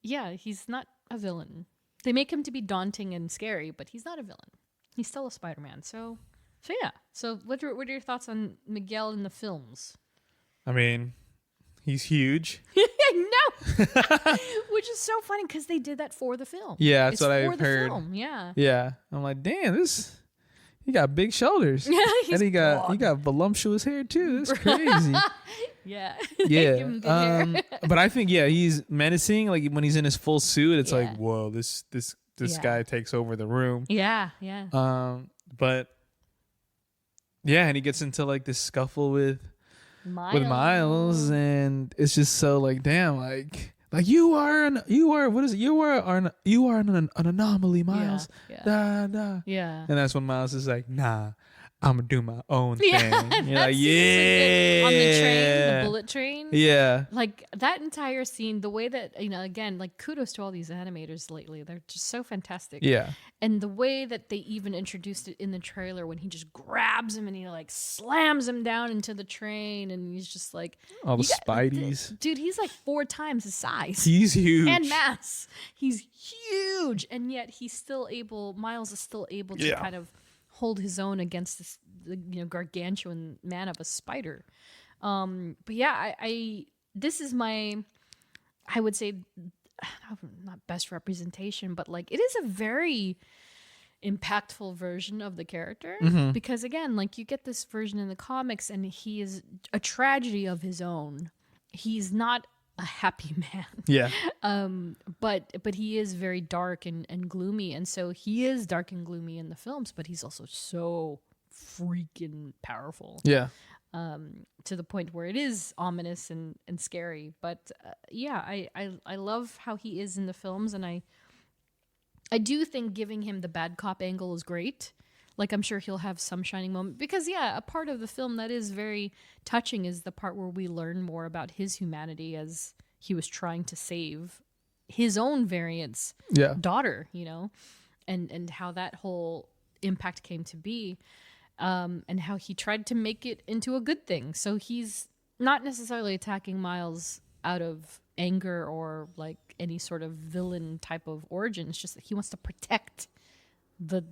he's not a villain. They make him to be daunting and scary, but he's not a villain. He's still a Spider-Man. So yeah. So what are your thoughts on Miguel in the films? I mean, he's huge. No, which is so funny because they did that for the film. Yeah, that's what I've heard. Film. Yeah, yeah. I'm like, damn, he got big shoulders. Yeah, and he got voluptuous hair too. That's crazy. Yeah, yeah. Give him good hair. But I think he's menacing. Like when he's in his full suit, it's like, whoa, this guy takes over the room. Yeah. But yeah, and he gets into like this scuffle with Miles, and it's just so like, damn, like you are an anomaly, Miles. Yeah. And that's when Miles is like, nah, I'm gonna do my own thing. You're like, on the train, the bullet train. Yeah. Like that entire scene, the way that, again, like kudos to all these animators lately. They're just so fantastic. Yeah. And the way that they even introduced it in the trailer when he just grabs him and he like slams him down into the train and he's just like all the Spideys. Dude, he's like 4 times his size. He's huge. And mass. He's huge. And yet Miles is still able to kind of hold his own against this gargantuan man of a spider. But yeah, this is my, I would say, not best representation, but like it is a very impactful version of the character because again, like you get this version in the comics and he is a tragedy of his own. He's not a happy man. Yeah. But he is very dark and gloomy, and so he is dark and gloomy in the films, but he's also so freaking powerful. Yeah. To the point where it is ominous and scary. But I love how he is in the films, and I do think giving him the bad cop angle is great. Like, I'm sure he'll have some shining moment because, a part of the film that is very touching is the part where we learn more about his humanity as he was trying to save his own variant's daughter, and how that whole impact came to be, and how he tried to make it into a good thing. So he's not necessarily attacking Miles out of anger or like any sort of villain type of origin. It's just that he wants to protect the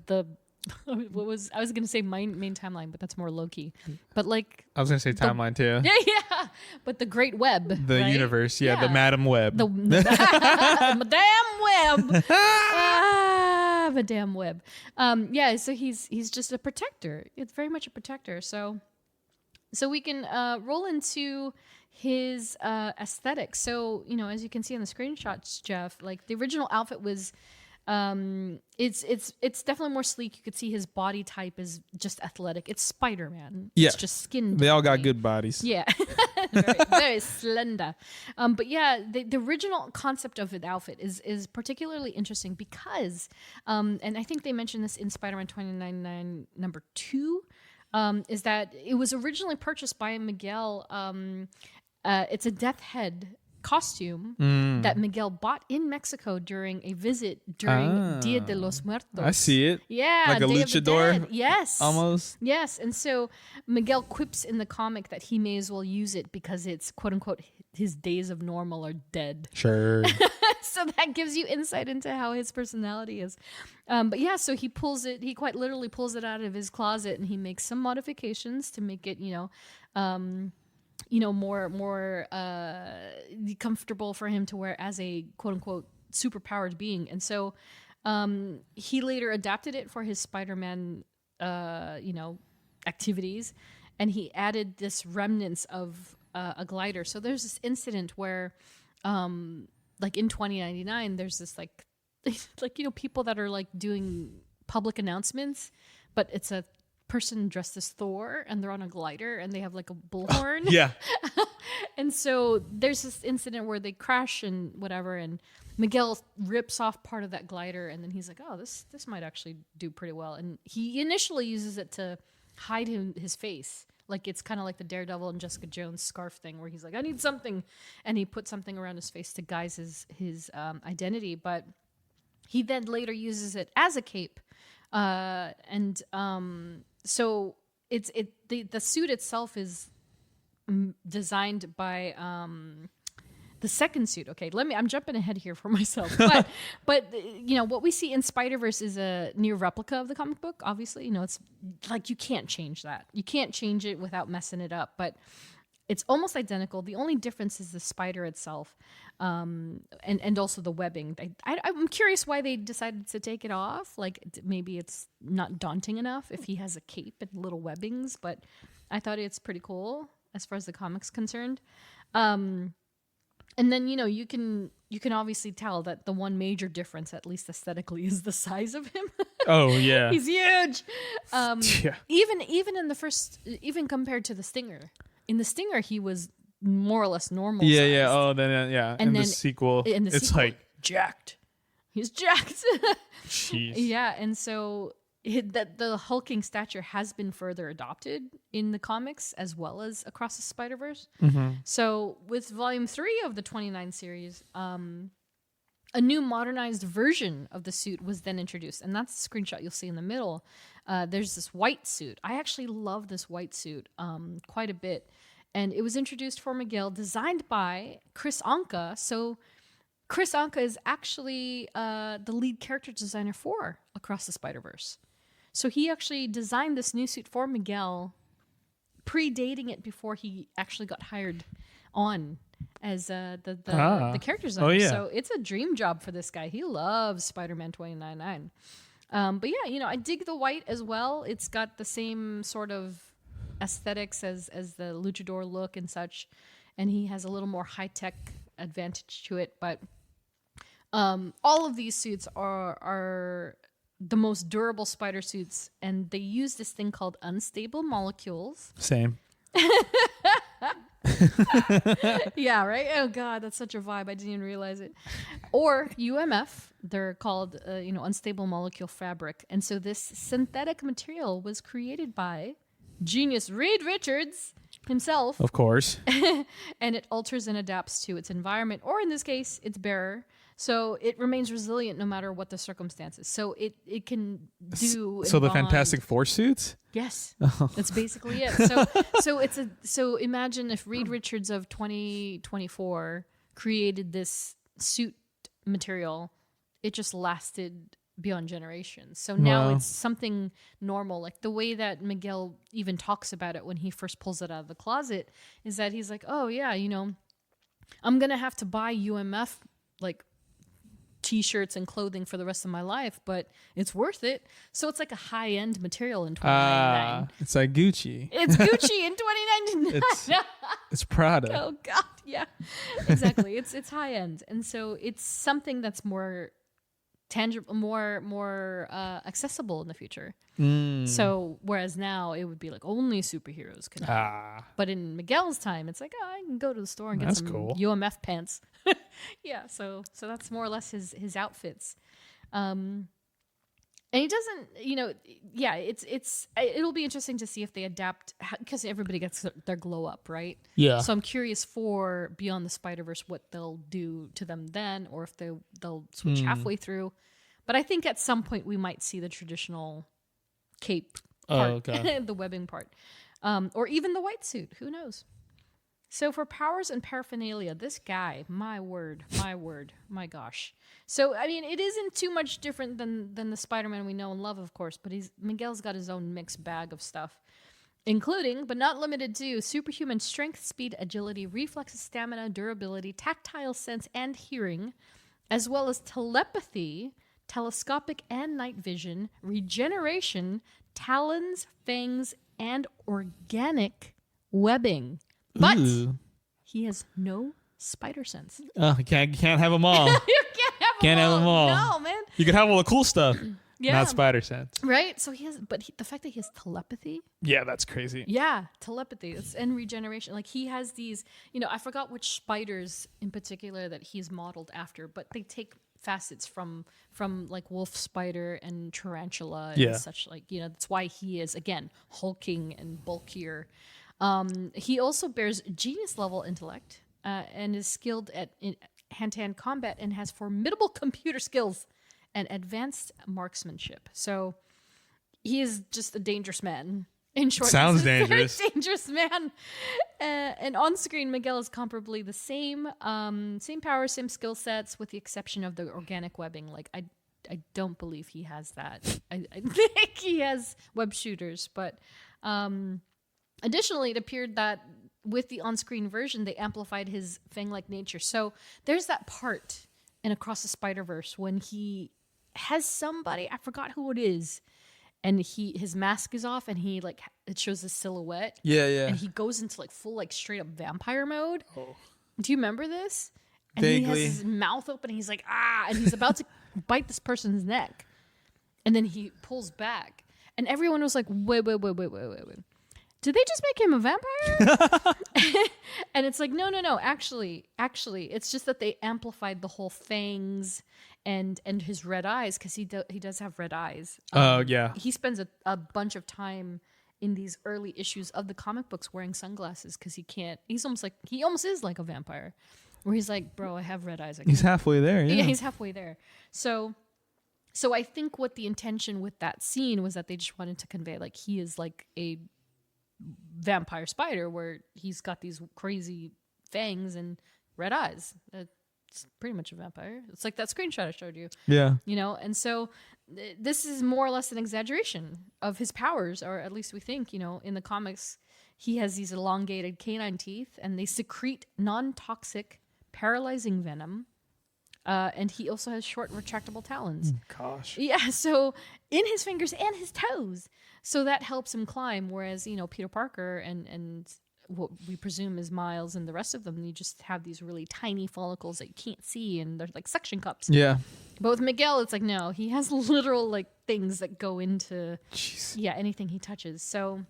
I was going to say main timeline, but that's more Loki. But like I was going to say timeline too. Yeah. But the Great Web, the universe, the Madam Web, the Madame Web, Madame Web. So he's just a protector. It's very much a protector. So we can roll into his aesthetic. So as you can see on the screenshots, Jeff, like the original outfit was It's definitely more sleek. You could see his body type is just athletic. It's Spider-Man. Yeah. It's just skin. They all got good bodies. Yeah. very, very slender. But yeah, the original concept of the outfit is particularly interesting because, and I think they mentioned this in Spider-Man 2099 number 2, is that it was originally purchased by Miguel. It's a death head costume that Miguel bought in Mexico during a visit during Dia de los Muertos. I see it. Yeah. Like a Day of the luchador. Dead. Yes. Almost. Yes. And so Miguel quips in the comic that he may as well use it because it's quote unquote his days of normal are dead. Sure. So that gives you insight into how his personality is. But yeah, so he quite literally pulls it out of his closet and he makes some modifications to make it, more comfortable for him to wear as a quote unquote superpowered being. And so he later adapted it for his Spider-Man activities, and he added this remnants of a glider. So there's this incident where like in 2099 there's this like people that are like doing public announcements, but it's a person dressed as Thor and they're on a glider and they have like a bullhorn. Yeah. And so there's this incident where they crash and whatever, and Miguel rips off part of that glider, and then he's like, oh, this might actually do pretty well. And he initially uses it to hide his face. Like it's kind of like the Daredevil and Jessica Jones scarf thing where he's like, I need something. And he puts something around his face to guise his identity. But he then later uses it as a cape. So the suit itself is designed by the second suit. Okay, I'm jumping ahead here for myself, but what we see in Spider-Verse is a near replica of the comic book. Obviously, it's like you can't change that. You can't change it without messing it up. But it's almost identical. The only difference is the spider itself, and also the webbing. I'm curious why they decided to take it off. Like maybe it's not daunting enough if he has a cape and little webbings. But I thought it's pretty cool as far as the comic's concerned. And then you can obviously tell that the one major difference, at least aesthetically, is the size of him. Oh yeah, he's huge. Yeah. Even in the first, even compared to the Stinger. In the Stinger, he was more or less normal. Yeah, sized. yeah. Oh, then yeah. And in then the sequel, it's sequel, like jacked. He's jacked. Jeez. Yeah, and so the hulking stature has been further adopted in the comics as well as across the Spider-Verse. Mm-hmm. So with Volume 3 of the 29 series, a new modernized version of the suit was then introduced, and that's the screenshot you'll see in the middle. There's this white suit. I actually love this white suit quite a bit, and it was introduced for Miguel, designed by Chris Anka. So Chris Anka is actually the lead character designer for Across the Spider-Verse. So he actually designed this new suit for Miguel, predating it before he actually got hired on as the character designer. Oh, yeah. So it's a dream job for this guy. He loves Spider-Man 2099. But yeah, I dig the white as well. It's got the same sort of aesthetics as the luchador look and such, and he has a little more high-tech advantage to it. But all of these suits are the most durable spider suits, and they use this thing called unstable molecules. Same. Yeah, right? Oh god, that's such a vibe. I didn't even realize it. Or UMF, they're called unstable molecule fabric. And so this synthetic material was created by genius Reed Richards himself. Of course. And it alters and adapts to its environment, or in this case, its bearer. So it remains resilient no matter what the circumstances. So it can do. So the Fantastic Four suits? Yes, that's basically it. So imagine if Reed Richards of 2024 created this suit material, it just lasted beyond generations. So now it's something normal. Like the way that Miguel even talks about it when he first pulls it out of the closet is that he's like, oh yeah, I'm gonna have to buy UMF like T-shirts and clothing for the rest of my life, but it's worth it. So it's like a high-end material in 2099. It's like Gucci. It's Gucci in 2099. It's Prada. Oh god, yeah, exactly. It's high-end, and so it's something that's more tangible, more accessible in the future. So whereas now it would be like only superheroes can have it. But in Miguel's time, it's like, oh, I can go to the store and get some UMF pants. Yeah, so that's more or less his outfits. And he doesn't, it'll be interesting to see if they adapt, because everybody gets their glow up, right? Yeah. So I'm curious for Beyond the Spider-Verse what they'll do to them then, or if they'll switch halfway through. But I think at some point we might see the traditional cape part, the webbing part, or even the white suit. Who knows? So for powers and paraphernalia, this guy, my word, my gosh. So, I mean, it isn't too much different than the Spider-Man we know and love, of course, but Miguel's got his own mixed bag of stuff, including, but not limited to, superhuman strength, speed, agility, reflexes, stamina, durability, tactile sense, and hearing, as well as telepathy, telescopic and night vision, regeneration, talons, fangs, and organic webbing. But he has no spider sense. You can't have them all. You can't have them all. No, man. You can have all the cool stuff, not spider sense. Right? So the fact that he has telepathy. Yeah, that's crazy. Yeah, telepathy. And regeneration. Like he has these, I forgot which spiders in particular that he's modeled after, but they take facets from like wolf spider and tarantula and such, like, that's why he is, again, hulking and bulkier. He also bears genius level intellect and is skilled at hand-to-hand combat and has formidable computer skills and advanced marksmanship. So he is just a dangerous man. In short, sounds dangerous. Very dangerous man. And on screen, Miguel is comparably the same power, same skill sets, with the exception of the organic webbing. Like I don't believe he has that. I think he has web shooters, but. Additionally, it appeared that with the on-screen version, they amplified his fang-like nature. So there's that part in Across the Spider-Verse when he has somebody, I forgot who it is, and his mask is off and it shows his silhouette. Yeah. And he goes into like full like straight up vampire mode. Oh. Do you remember this? And Vaguely. He has his mouth open and he's like, and he's about to bite this person's neck. And then he pulls back. And everyone was like, wait. Did they just make him a vampire? And it's like, no. Actually, it's just that they amplified the whole fangs and his red eyes, because he does have red eyes. Yeah. He spends a bunch of time in these early issues of the comic books wearing sunglasses because he can't. He almost is like a vampire, where he's like, bro, I have red eyes. He's halfway there. Yeah, he's halfway there. So I think what the intention with that scene was that they just wanted to convey like he is like a vampire spider, where he's got these crazy fangs and red eyes. It's pretty much a vampire. It's like that screenshot I showed you. Yeah. And so this is more or less an exaggeration of his powers, or at least we think, in the comics, he has these elongated canine teeth and they secrete non-toxic paralyzing venom. And he also has short retractable talons. Gosh. Yeah, so in his fingers and his toes. So that helps him climb. Whereas, Peter Parker and what we presume is Miles and the rest of them, you just have these really tiny follicles that you can't see, and they're like suction cups. Yeah. But with Miguel, it's like, no, he has literal like things that go into anything he touches. So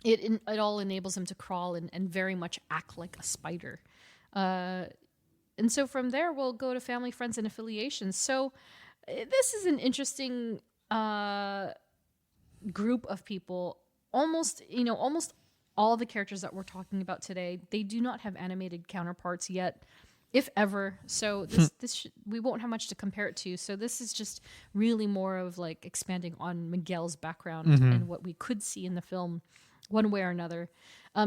it all enables him to crawl and very much act like a spider. And so from there, we'll go to family, friends, and affiliations. So this is an interesting group of people. Almost all the characters that we're talking about today, they do not have animated counterparts yet, if ever. So we won't have much to compare it to. So this is just really more of like expanding on Miguel's background and what we could see in the film one way or another.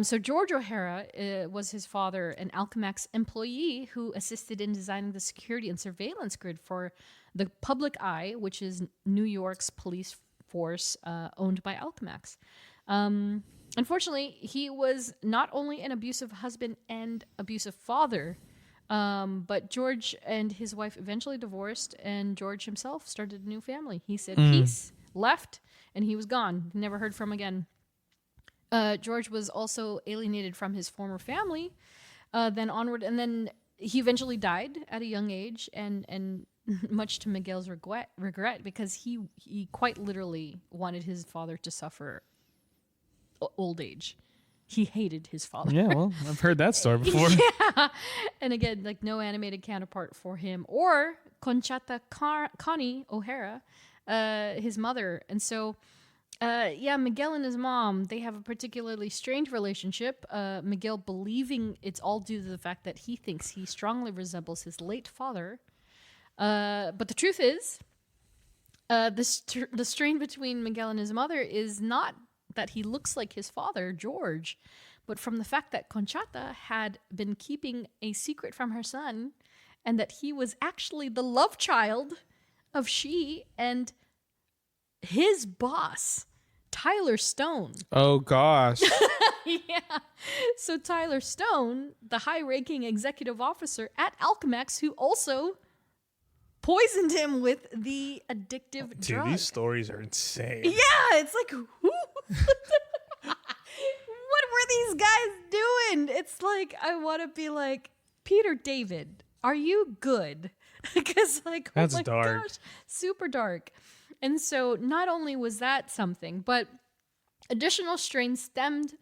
So George O'Hara was his father, an Alchemax employee who assisted in designing the security and surveillance grid for the Public Eye, which is New York's police force owned by Alchemax. Unfortunately, he was not only an abusive husband and abusive father, but George and his wife eventually divorced, and George himself started a new family. He said peace, left, and he was gone. Never heard from again. George was also alienated from his former family, then onward, and then he eventually died at a young age, and much to Miguel's regret, because he quite literally wanted his father to suffer old age. He hated his father. Yeah, well, I've heard that story before. Yeah. And again, like no animated counterpart for him or Conchata Connie O'Hara, his mother. And so, Miguel and his mom, they have a particularly strange relationship. Miguel believing it's all due to the fact that he thinks he strongly resembles his late father. But the truth is, the strain between Miguel and his mother is not that he looks like his father, George, but from the fact that Conchata had been keeping a secret from her son, and that he was actually the love child of she and his boss, Tyler Stone. Oh, gosh. Yeah. So Tyler Stone, the high-ranking executive officer at Alchemax, who also poisoned him with the addictive drug. Dude, these stories are insane. Yeah, it's like, who? What were these guys doing? It's like, I want to be like, Peter David, are you good? Because like, that's oh my dark. gosh, super dark. And so not only was that something, but additional strains stemmed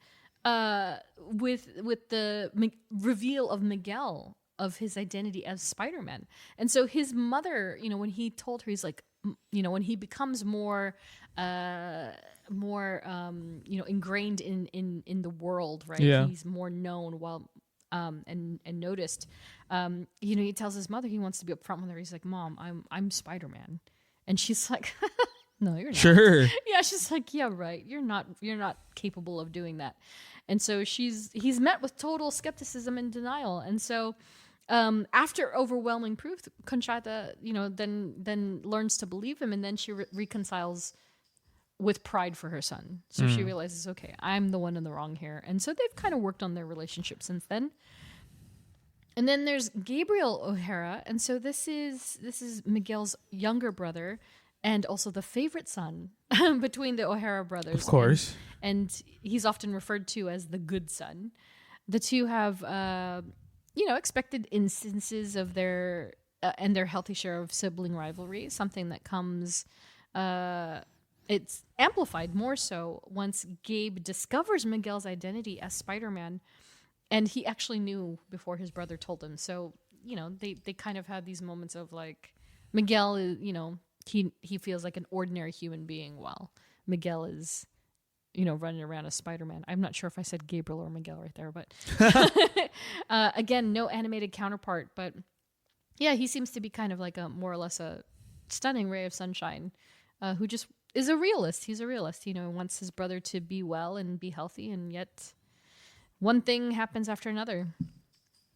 with the reveal of Miguel, of his identity as Spider-Man. And so his mother, when he told her, he's like, when he becomes more ingrained in the world, right? Yeah. He's more known and noticed. He tells his mother he wants to be upfront with her. He's like, Mom, I'm Spider-Man. And she's like, no, you're not. Sure. Yeah, she's like, yeah, right. You're not capable of doing that. And so he's met with total skepticism and denial. And so after overwhelming proof, Conchata, then learns to believe him, and then she reconciles with pride for her son. So she realizes, okay, I'm the one in the wrong here. And so they've kind of worked on their relationship since then. And then there's Gabriel O'Hara, and so this is Miguel's younger brother, and also the favorite son between the O'Hara brothers. Of course. And he's often referred to as the good son. The two have, expected instances of their healthy share of sibling rivalry, something that comes, it's amplified more so once Gabe discovers Miguel's identity as Spider-Man. And he actually knew before his brother told him. So, they kind of had these moments of like, Miguel is, he feels like an ordinary human being while Miguel is, running around as Spider-Man. I'm not sure if I said Gabriel or Miguel right there, but again, no animated counterpart. But yeah, he seems to be kind of like more or less a stunning ray of sunshine, who just is a realist. He's a realist, wants his brother to be well and be healthy, and yet one thing happens after another.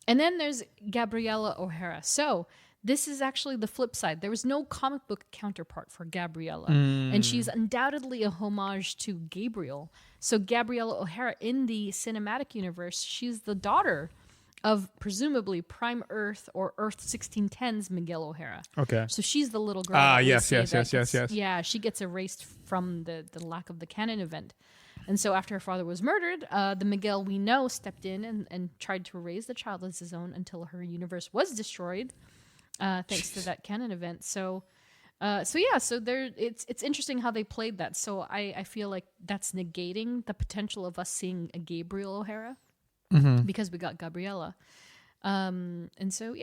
And then there's Gabriella O'Hara. So this is actually the flip side. There was no comic book counterpart for Gabriella. And she's undoubtedly a homage to Gabriel. So Gabriella O'Hara in the cinematic universe, she's the daughter of presumably Prime Earth or Earth 1610's Miguel O'Hara. Okay. So she's the little girl. Yes. Yeah, she gets erased from the lack of the canon event. And so after her father was murdered, the Miguel we know stepped in and tried to raise the child as his own until her universe was destroyed, thanks to that canon event. So there it's interesting how they played that. So I feel like that's negating the potential of us seeing a Gabriel O'Hara because we got Gabriella. And so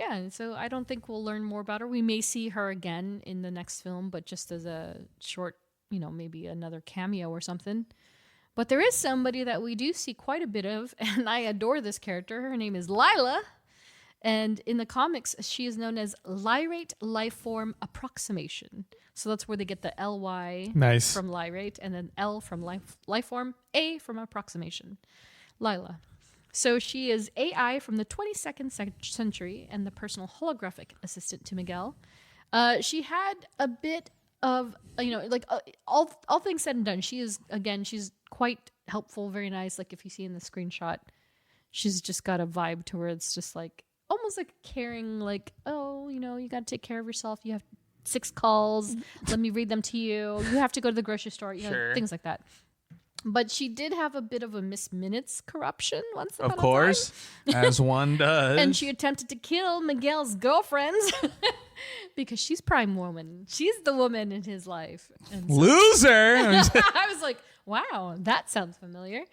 I don't think we'll learn more about her. We may see her again in the next film, but just as a short, maybe another cameo or something. But there is somebody that we do see quite a bit of, and I adore this character. Her name is Lila, and in the comics, she is known as Lyrate Lifeform Approximation. So that's where they get the LY from Lyrate, and then L from Lifeform, A from Approximation. Lila. So she is AI from the 22nd century and the personal holographic assistant to Miguel. She had a bit of, all things said and done, she's quite helpful, very nice. Like if you see in the screenshot, she's just got a vibe to where it's just like almost like caring, like, oh, you got to take care of yourself. You have 6 calls. Let me read them to you. You have to go to the grocery store. Sure. Things like that. But she did have a bit of a Miss Minutes corruption once upon Of course, a time. as one does. And she attempted to kill Miguel's girlfriends because she's prime woman. She's the woman in his life. And so Loser! I was like, wow, that sounds familiar.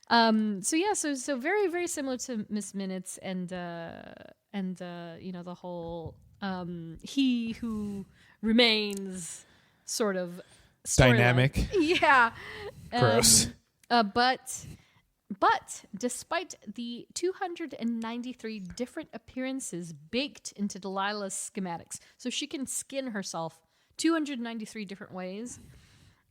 So very, very similar to Miss Minutes and the whole he who remains sort of dynamic. Yeah. Gross. But despite the 293 different appearances baked into Delilah's schematics, so she can skin herself 293 different ways,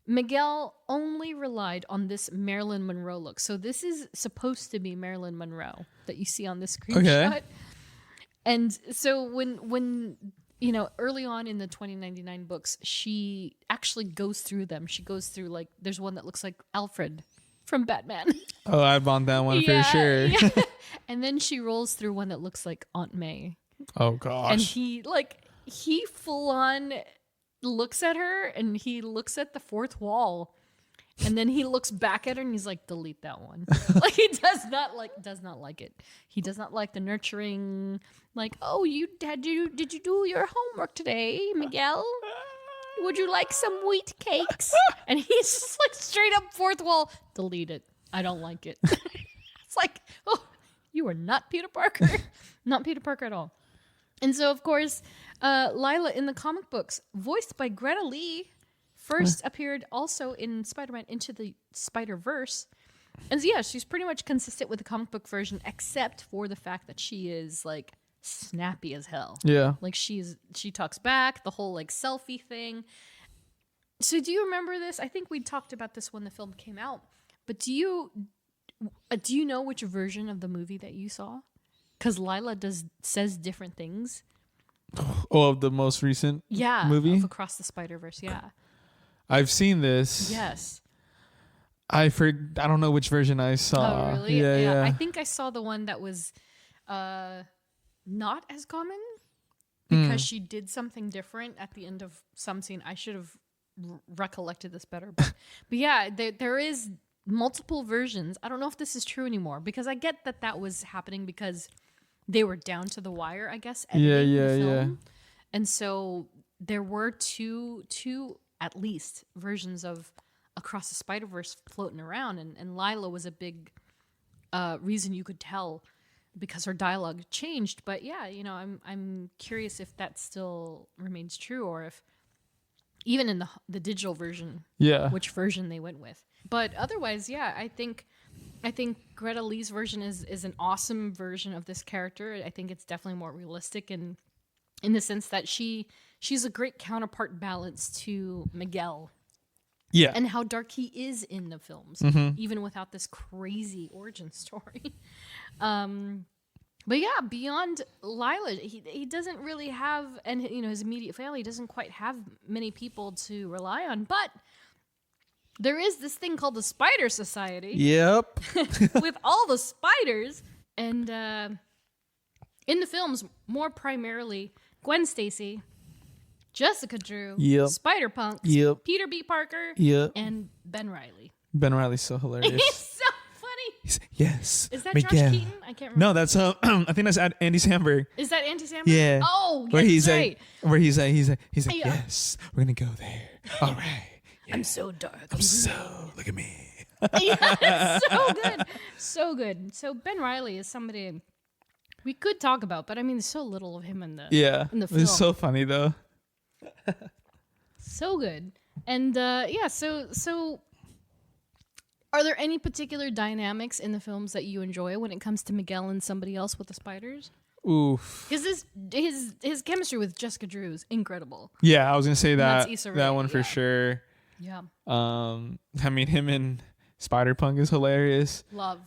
Miguel only relied on this Marilyn Monroe look. So this is supposed to be Marilyn Monroe that you see on this screenshot. Okay. And so when early on in the 2099 books, she actually goes through them. She goes through, like, there's one that looks like Alfred from Batman. Oh, I'd want that one for sure. Yeah. And then she rolls through one that looks like Aunt May. Oh, gosh. And he full on looks at her and he looks at the fourth wall. And then he looks back at her and he's like, delete that one. Like, he does not like it. He does not like the nurturing, like, oh, did you do your homework today, Miguel? Would you like some wheat cakes? And he's just like straight up fourth wall, delete it. I don't like it. It's like, oh, you are not Peter Parker. Not Peter Parker at all. And so, of course, Lila in the comic books, voiced by Greta Lee, first appeared also in Spider-Man Into the Spider-Verse. And yeah, she's pretty much consistent with the comic book version, except for the fact that she is, like, snappy as hell. Yeah. Like, she talks back, the whole, like, selfie thing. So do you remember this? I think we talked about this when the film came out. But do you know which version of the movie that you saw? Because Lila says different things. Oh, of the most recent movie? Of Across the Spider-Verse, yeah. I've seen this. Yes. I don't know which version I saw. Oh, really? Yeah. I think I saw the one that was not as common because she did something different at the end of some scene. I should have recollected this better. But yeah, there is multiple versions. I don't know if this is true anymore because I get that was happening because they were down to the wire, I guess, editing the film. And so there were two at least versions of Across the Spider-Verse floating around, and Lila was a big reason you could tell because her dialogue changed. But yeah, I'm curious if that still remains true or if even in the digital version, which version they went with. But otherwise, yeah, I think Greta Lee's version is an awesome version of this character. I think it's definitely more realistic in the sense that she's a great counterpart balance to Miguel. Yeah. And how dark he is in the films, even without this crazy origin story. But yeah, beyond Lila, he doesn't really have, and his immediate family doesn't quite have many people to rely on. But there is this thing called the Spider Society. Yep. With all the spiders. And in the films, more primarily, Gwen Stacy, Jessica Drew, Spider-Punk, Peter B. Parker, and Ben Reilly. Ben Reilly's so hilarious. He's so funny. Yes. Is that Miguel. Josh Keaton? I can't remember. No, that's I think that's Andy Samberg. Is that Andy Samberg? Yeah. Oh, yes, where he's right. Like, where he's like, yes, we're gonna go there. All right. Yeah. I'm so dark. Look at me. Yeah, so good. So good. So Ben Reilly is somebody we could talk about, but I mean, there's so little of him in the film. It's so funny though. So good. And so are there any particular dynamics in the films that you enjoy when it comes to Miguel and somebody else with the spiders? Oof. Because his chemistry with Jessica Drew is incredible. Yeah, I was gonna say that one for yeah. sure. Yeah. I mean, him and Spider-Punk is hilarious. I love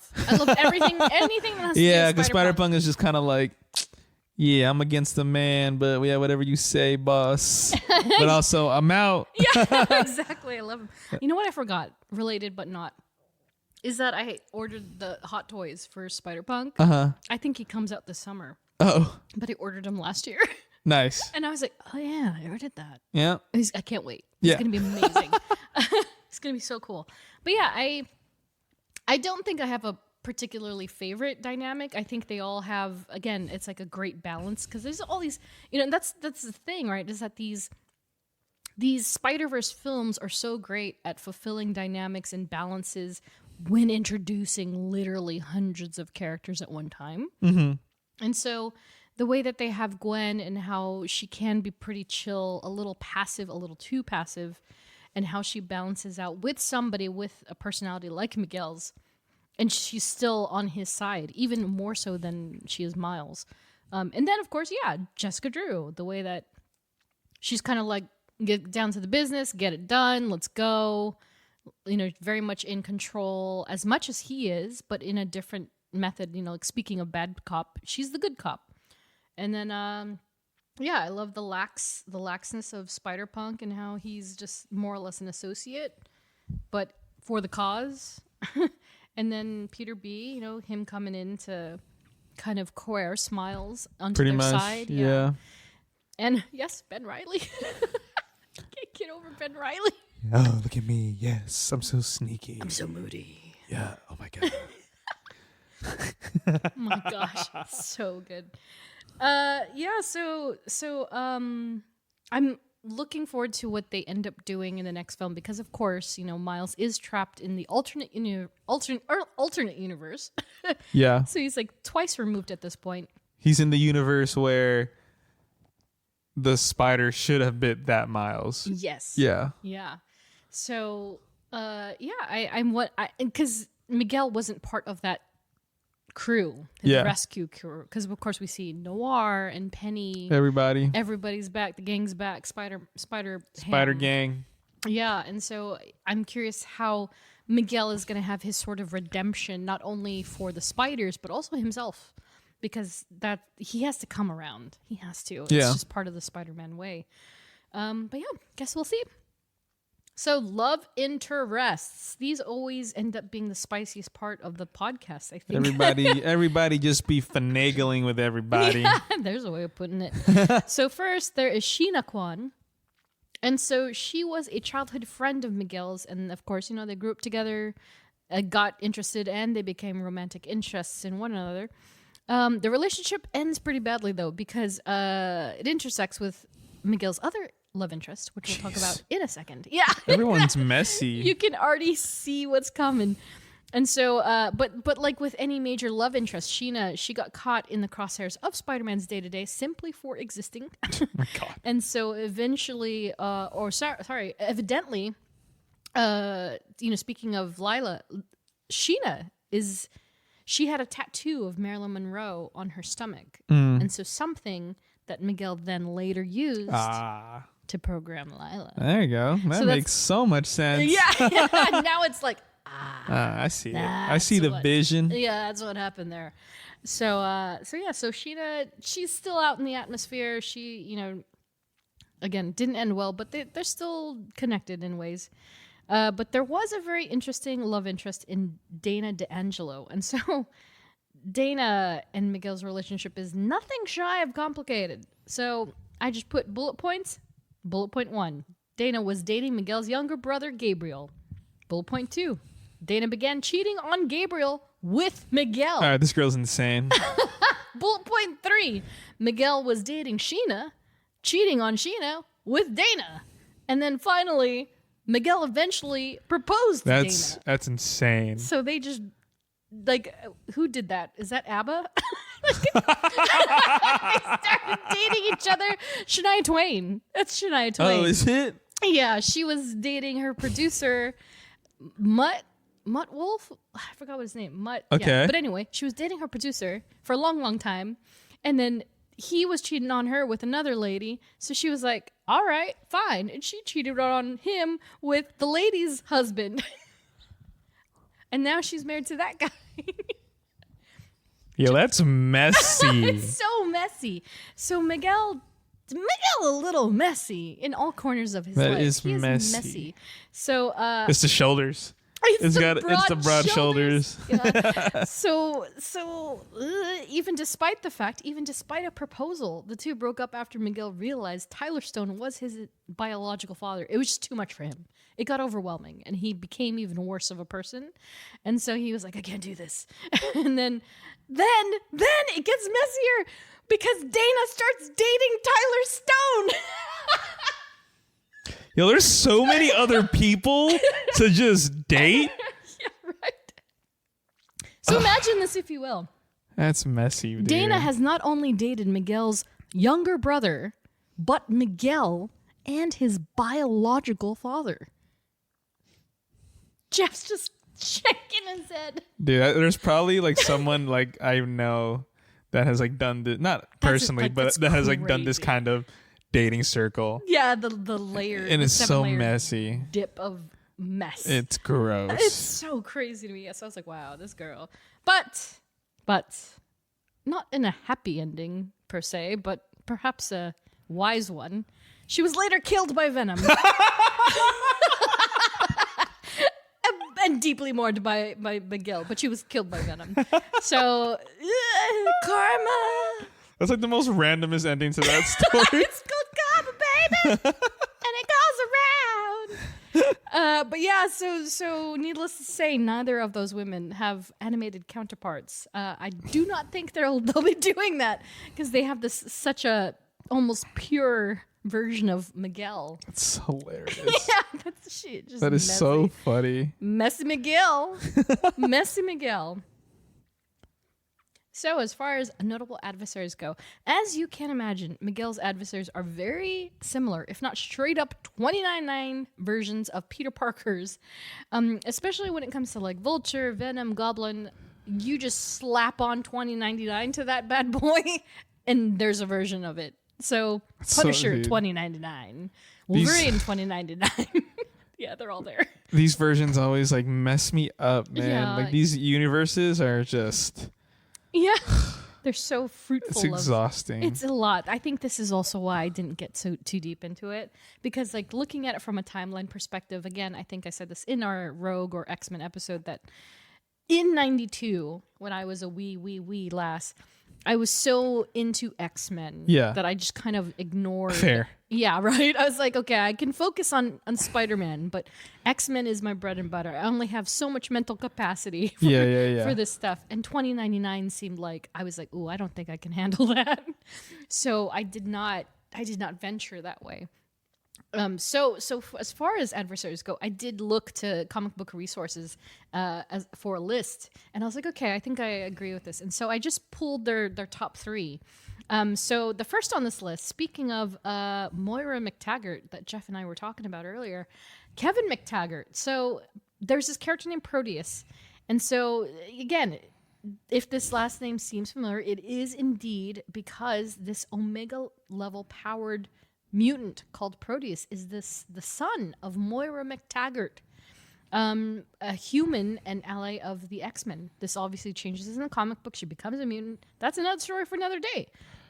anything that has to do with because Spider-Punk is just kind of like, yeah, I'm against the man, but yeah, whatever you say, boss. But also, I'm out. Yeah, exactly. I love him. You know what I forgot? Related but not. Is that I ordered the Hot Toys for Spider-Punk. I think he comes out this summer. Oh. But I ordered him last year. Nice. And I was like, oh yeah, I ordered that. Yeah. I can't wait. It's going to be amazing. It's going to be so cool. But yeah, I don't think I have a particularly favorite dynamic. I think they all have, again, it's like a great balance because there's all these, that's the thing, right? Is that these Spider-Verse films are so great at fulfilling dynamics and balances when introducing literally hundreds of characters at one time. Mm-hmm. And so the way that they have Gwen and how she can be pretty chill, a little passive, a little too passive, and how she balances out with somebody with a personality like Miguel's, and she's still on his side, even more so than she is Miles. And then, of course, Jessica Drew, the way that she's kind of like, get down to the business, get it done, let's go. Very much in control as much as he is, but in a different method. Like speaking of bad cop, she's the good cop. And then, I love the laxness of Spider-Punk and how he's just more or less an associate, but for the cause. And then Peter B, him coming in to kind of coerce Miles onto Pretty their much, side. Yeah. And yes, Ben Reilly. Can't get over Ben Reilly. Oh, look at me. Yes, I'm so sneaky. I'm so moody. Yeah. Oh my God. Oh my gosh, so good. So I'm looking forward to what they end up doing in the next film because, of course, Miles is trapped in the alternate universe. Yeah. So he's like twice removed at this point. He's in the universe where the spider should have bit that Miles. Yes. Yeah. Yeah. So, because Miguel wasn't part of that crew, the rescue crew, because of course we see Noir and Penny. Everybody's back. The gang's back. Spider gang. Yeah, and so I'm curious how Miguel is going to have his sort of redemption, not only for the spiders but also himself, because that he has to come around. He has to. It's just part of the Spider-Man way. But guess we'll see. So love interests. These always end up being the spiciest part of the podcast, I think. Everybody just be finagling with everybody. Yeah, there's a way of putting it. So first, there is Sheena Kwan. And so she was a childhood friend of Miguel's. And of course, they grew up together, got interested, and they became romantic interests in one another. The relationship ends pretty badly, though, because it intersects with Miguel's other love interest, which we'll talk about in a second. Yeah. Everyone's messy. You can already see what's coming. And so, but like with any major love interest, Sheena, she got caught in the crosshairs of Spider-Man's day-to-day simply for existing. Oh my God. And so eventually, evidently, speaking of Lila, Sheena she had a tattoo of Marilyn Monroe on her stomach. And so something that Miguel then later used to program Lila. There you go. That makes so much sense. Yeah. Now it's like, I see it. I see the vision. Yeah, that's what happened there. So Sheena, she's still out in the atmosphere. She, again, didn't end well, but they're still connected in ways. But there was a very interesting love interest in Dana D'Angelo. And so Dana and Miguel's relationship is nothing shy of complicated. So I just put bullet points. Bullet point 1, Dana was dating Miguel's younger brother, Gabriel. Bullet point 2, Dana began cheating on Gabriel with Miguel. All right, this girl's insane. Bullet point 3, Miguel was dating Sheena, cheating on Sheena with Dana. And then finally, Miguel eventually proposed to Dana. That's insane. So they just, who did that? Is that ABBA? They started dating each other. Shania Twain. That's Shania Twain. Oh, is it? Yeah, she was dating her producer, Mutt Wolf. I forgot what his name. Mutt. Okay. Yeah. But anyway, she was dating her producer for a long, long time. And then he was cheating on her with another lady. So she was like, all right, fine. And she cheated on him with the lady's husband. And now she's married to that guy. Yeah, that's messy. It's so messy. So Miguel a little messy in all corners of his life. That is he messy. messy. So it's the shoulders. It's the broad shoulders. Yeah. So even despite a proposal, the two broke up after Miguel realized Tyler Stone was his biological father. It was just too much for him. It got overwhelming, and he became even worse of a person. And so he was like, I can't do this. And then it gets messier because Dana starts dating Tyler Stone. Yo, there's so many other people to just date. Yeah, right. So imagine this, if you will. That's messy, dude. Dana has not only dated Miguel's younger brother, but Miguel and his biological father. Jeff's just shaking his head. Dude, there's probably like someone like I know that has like done this, not personally, but that has like done this kind of dating circle. Yeah, the layer. And it's so messy. Dip of mess. It's gross. It's so crazy to me. So I was like, wow, this girl. But not in a happy ending per se, but perhaps a wise one. She was later killed by Venom. And deeply mourned by Miguel, but she was killed by Venom. So, karma. That's like the most randomest ending to that story. It's called karma, baby. And it goes around. But yeah, so needless to say, neither of those women have animated counterparts. I do not think they'll be doing that because they have such a almost pure version of Miguel. It's hilarious. Yeah, that's shit. Just that is messy. So funny. Messy Miguel. Messy Miguel. So as far as notable adversaries go, as you can imagine, Miguel's adversaries are very similar, if not straight up 29.9 versions of Peter Parker's, especially when it comes to like Vulture, Venom, Goblin. You just slap on 2099 to that bad boy, and there's a version of it. So Punisher 2099, Wolverine 2099. Yeah, they're all there. These versions always like mess me up, man. Yeah. Like these universes are just they're so fruitful. It's exhausting. It's a lot. I think this is also why I didn't get too deep into it, because like looking at it from a timeline perspective, again, I think I said this in our Rogue or X-Men episode that in 92, when I was a wee lass, I was so into X-Men that I just kind of ignored. Fair. Yeah, right? I was like, okay, I can focus on Spider-Man, but X-Men is my bread and butter. I only have so much mental capacity for this stuff. And 2099 seemed like, I was like, ooh, I don't think I can handle that. So I did not venture that way. So as far as adversaries go, I did look to comic book resources for a list, and I was like, okay, I think I agree with this. And so I just pulled their top three. So the first on this list, speaking of Moira McTaggart that Jeff and I were talking about earlier, Kevin McTaggart. So there's this character named Proteus, and so again, if this last name seems familiar, it is indeed because this Omega level powered mutant called Proteus is the son of Moira McTaggart, a human and ally of the X-Men. This obviously changes in the comic book. She becomes a mutant. That's another story for another day.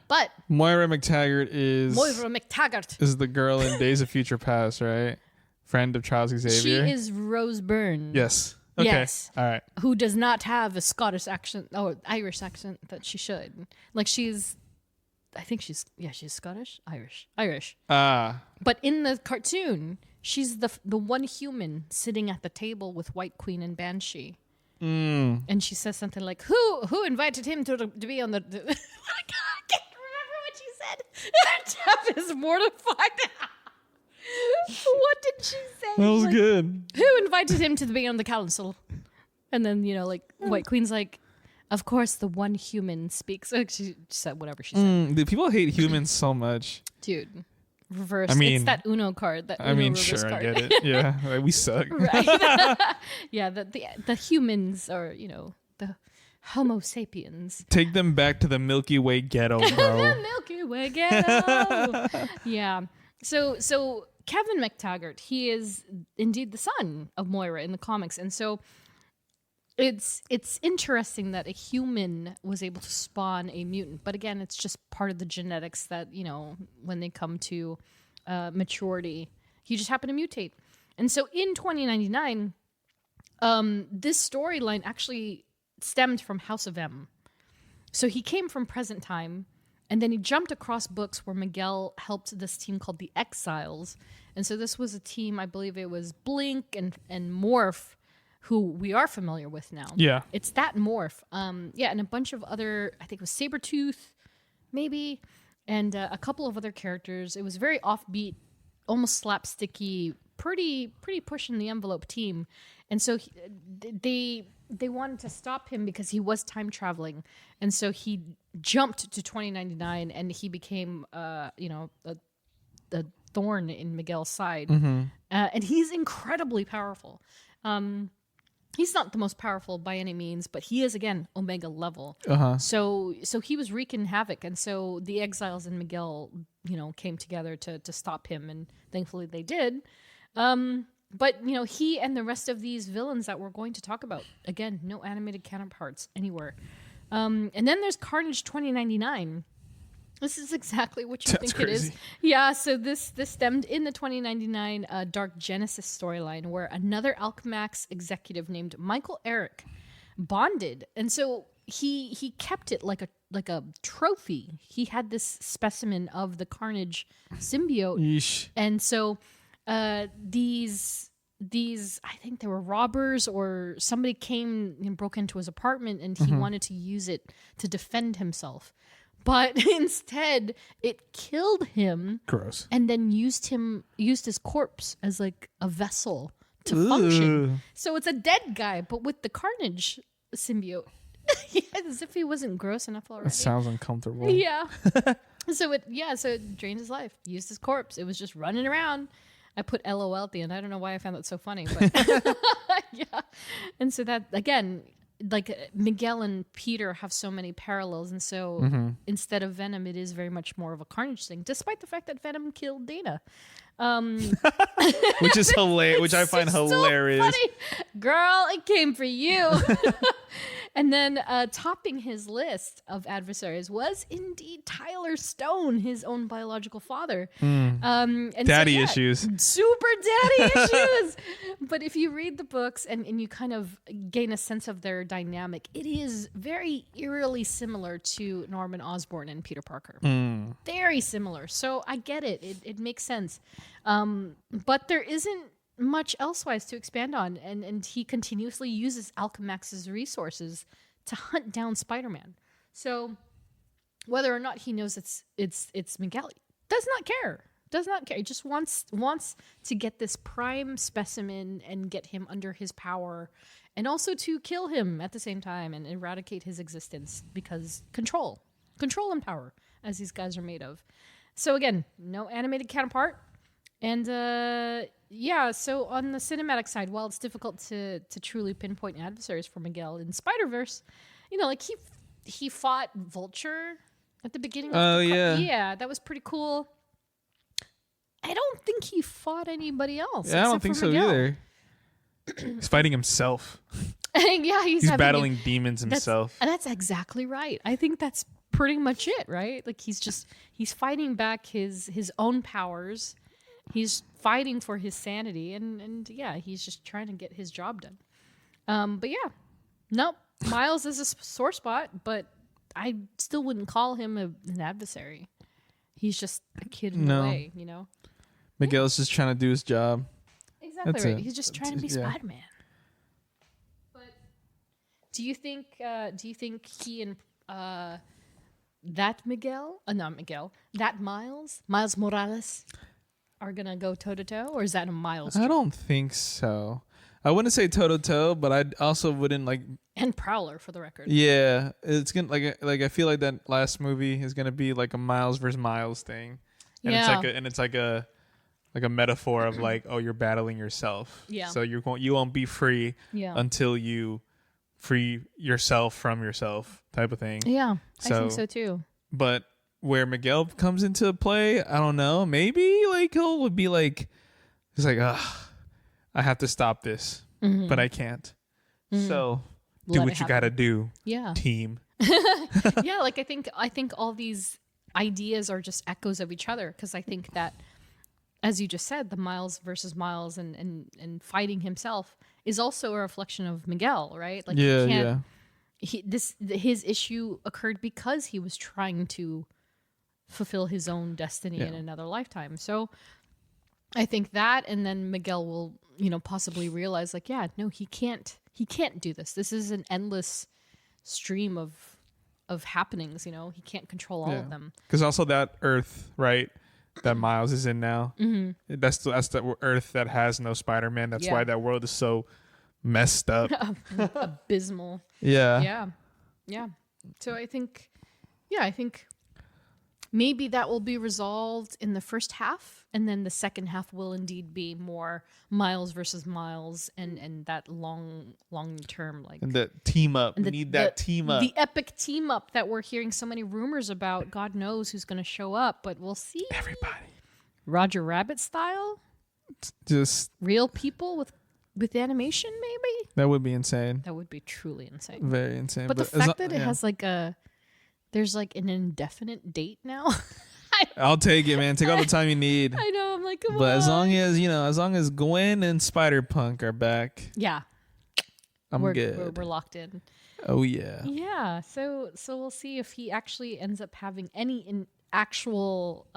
But Moira McTaggart is the girl in Days of Future Past, right? Friend of Charles Xavier. She is Rose Byrne. Yes. Okay. Yes. All right. Who does not have a Scottish accent or Irish accent that she should. Like I think she's Scottish, Irish. But in the cartoon, she's the one human sitting at the table with White Queen and Banshee. And she says something like, "Who invited him to be on the?" I can't remember what she said. Jeff is mortified. What did she say? That was good. Who invited him to be on the council? And then White Queen's like, of course, the one human speaks. She said whatever she said. Dude, people hate humans so much. Dude, reverse. I mean, it's that Uno card. I get it. Yeah, like, we suck. Right. Yeah, the humans are, the Homo sapiens. Take them back to the Milky Way ghetto, bro. The Milky Way ghetto. Yeah. So Kevin McTaggart, he is indeed the son of Moira in the comics, and so. It's interesting that a human was able to spawn a mutant, but again, it's just part of the genetics that, when they come to maturity, he just happened to mutate. And so in 2099, This storyline actually stemmed from House of M. So he came from present time, and then he jumped across books where Miguel helped this team called the Exiles. And so this was a team, I believe it was Blink and Morph, who we are familiar with now. Yeah. It's that Morph. And a bunch of other, I think it was Sabretooth, maybe, and a couple of other characters. It was very offbeat, almost slapsticky, pretty pushing the envelope team. And so they wanted to stop him because he was time traveling. And so he jumped to 2099 and he became, a thorn in Miguel's side. And he's incredibly powerful. He's not the most powerful by any means, but he is, again, Omega level. So he was wreaking havoc. And so the Exiles and Miguel, came together to stop him. And thankfully they did. But, he and the rest of these villains that we're going to talk about, again, no animated counterparts anywhere. And then there's Carnage 2099. This is exactly what you think crazy. It is. Yeah, so this stemmed in the 2099 Dark Genesis storyline where another Alchemax executive named Michael Eric bonded. And so he kept it like a trophy. He had this specimen of the Carnage symbiote. Yeesh. And so these I think they were robbers or somebody came and broke into his apartment and he wanted to use it to defend himself. But instead, it killed him. Gross. And then used his corpse as like a vessel to function. So it's a dead guy, but with the Carnage symbiote. As if he wasn't gross enough already. That sounds uncomfortable. Yeah. So it drained his life. Used his corpse. It was just running around. I put LOL at the end. I don't know why I found that so funny, but yeah. And so that, again, like Miguel and Peter have so many parallels, and so instead of Venom, it is very much more of a Carnage thing, despite the fact that Venom killed Dana, which is hilarious. Which I find hilarious. So funny. Girl, it came for you. And then topping his list of adversaries was indeed Tyler Stone, his own biological father. And daddy issues. Super daddy issues. But if you read the books and you kind of gain a sense of their dynamic, it is very eerily similar to Norman Osborn and Peter Parker. Very similar. So I get it. It makes sense. But there isn't much elsewise to expand on, and he continuously uses Alchemax's resources to hunt down Spider-Man. So whether or not he knows it's Miguel, does not care. He just wants to get this prime specimen and get him under his power, and also to kill him at the same time and eradicate his existence, because control and power, as these guys are made of. So again, no animated counterpart. And so on the cinematic side, while it's difficult to truly pinpoint adversaries for Miguel in Spider-Verse, like he fought Vulture at the beginning of yeah, that was pretty cool. I don't think he fought anybody else. Yeah, I don't think so either. He's fighting himself. Yeah, he's battling demons himself. And that's exactly right. I think that's pretty much it, right? Like he's fighting back his own powers. He's fighting for his sanity, and he's just trying to get his job done. But yeah, nope. Miles is a sore spot, but I still wouldn't call him an adversary. He's just a kid in the way, Miguel's just trying to do his job. Exactly right. He's just trying to be Spider-Man. But do you think he and that Miles Morales, are gonna go toe to toe, or is that a Miles? I don't think so. I wouldn't say toe to toe, but I also wouldn't like. And Prowler, for the record. Yeah, it's gonna like I feel like that last movie is gonna be like a Miles versus Miles thing, and it's like a metaphor of like, oh, you're battling yourself. Yeah. So you won't be free until you free yourself from yourself, type of thing. Yeah, I think so too. But where Miguel comes into play, I don't know. Maybe like he'll be like, he's like, I have to stop this, but I can't. So do what you gotta do. Yeah, team. Yeah, like I think all these ideas are just echoes of each other, because I think that, as you just said, the Miles versus Miles and fighting himself is also a reflection of Miguel, right? Like his issue occurred because he was trying to fulfill his own destiny in another lifetime. So I think that, and then Miguel will, possibly realize like, no, he can't do this. This is an endless stream of happenings, he can't control all of them. Because also that Earth, right, that Miles is in now, that's the Earth that has no Spider-Man. That's why that world is so messed up. Abysmal. Yeah. So I think maybe that will be resolved in the first half, and then the second half will indeed be more Miles versus Miles and that long term, like, and that team up. We need that team up. The epic team up that we're hearing so many rumors about. God knows who's going to show up, but we'll see. Everybody. Roger Rabbit style? Just real people with animation, maybe? That would be insane. That would be truly insane. Very insane. But the fact that it has like there's like an indefinite date now. I'll take it, man. Take all the time you need. I know. I'm like, come but on. as long as Gwen and Spider-Punk are back, we're good. We're locked in. Oh yeah. Yeah. So we'll see if he actually ends up having any actual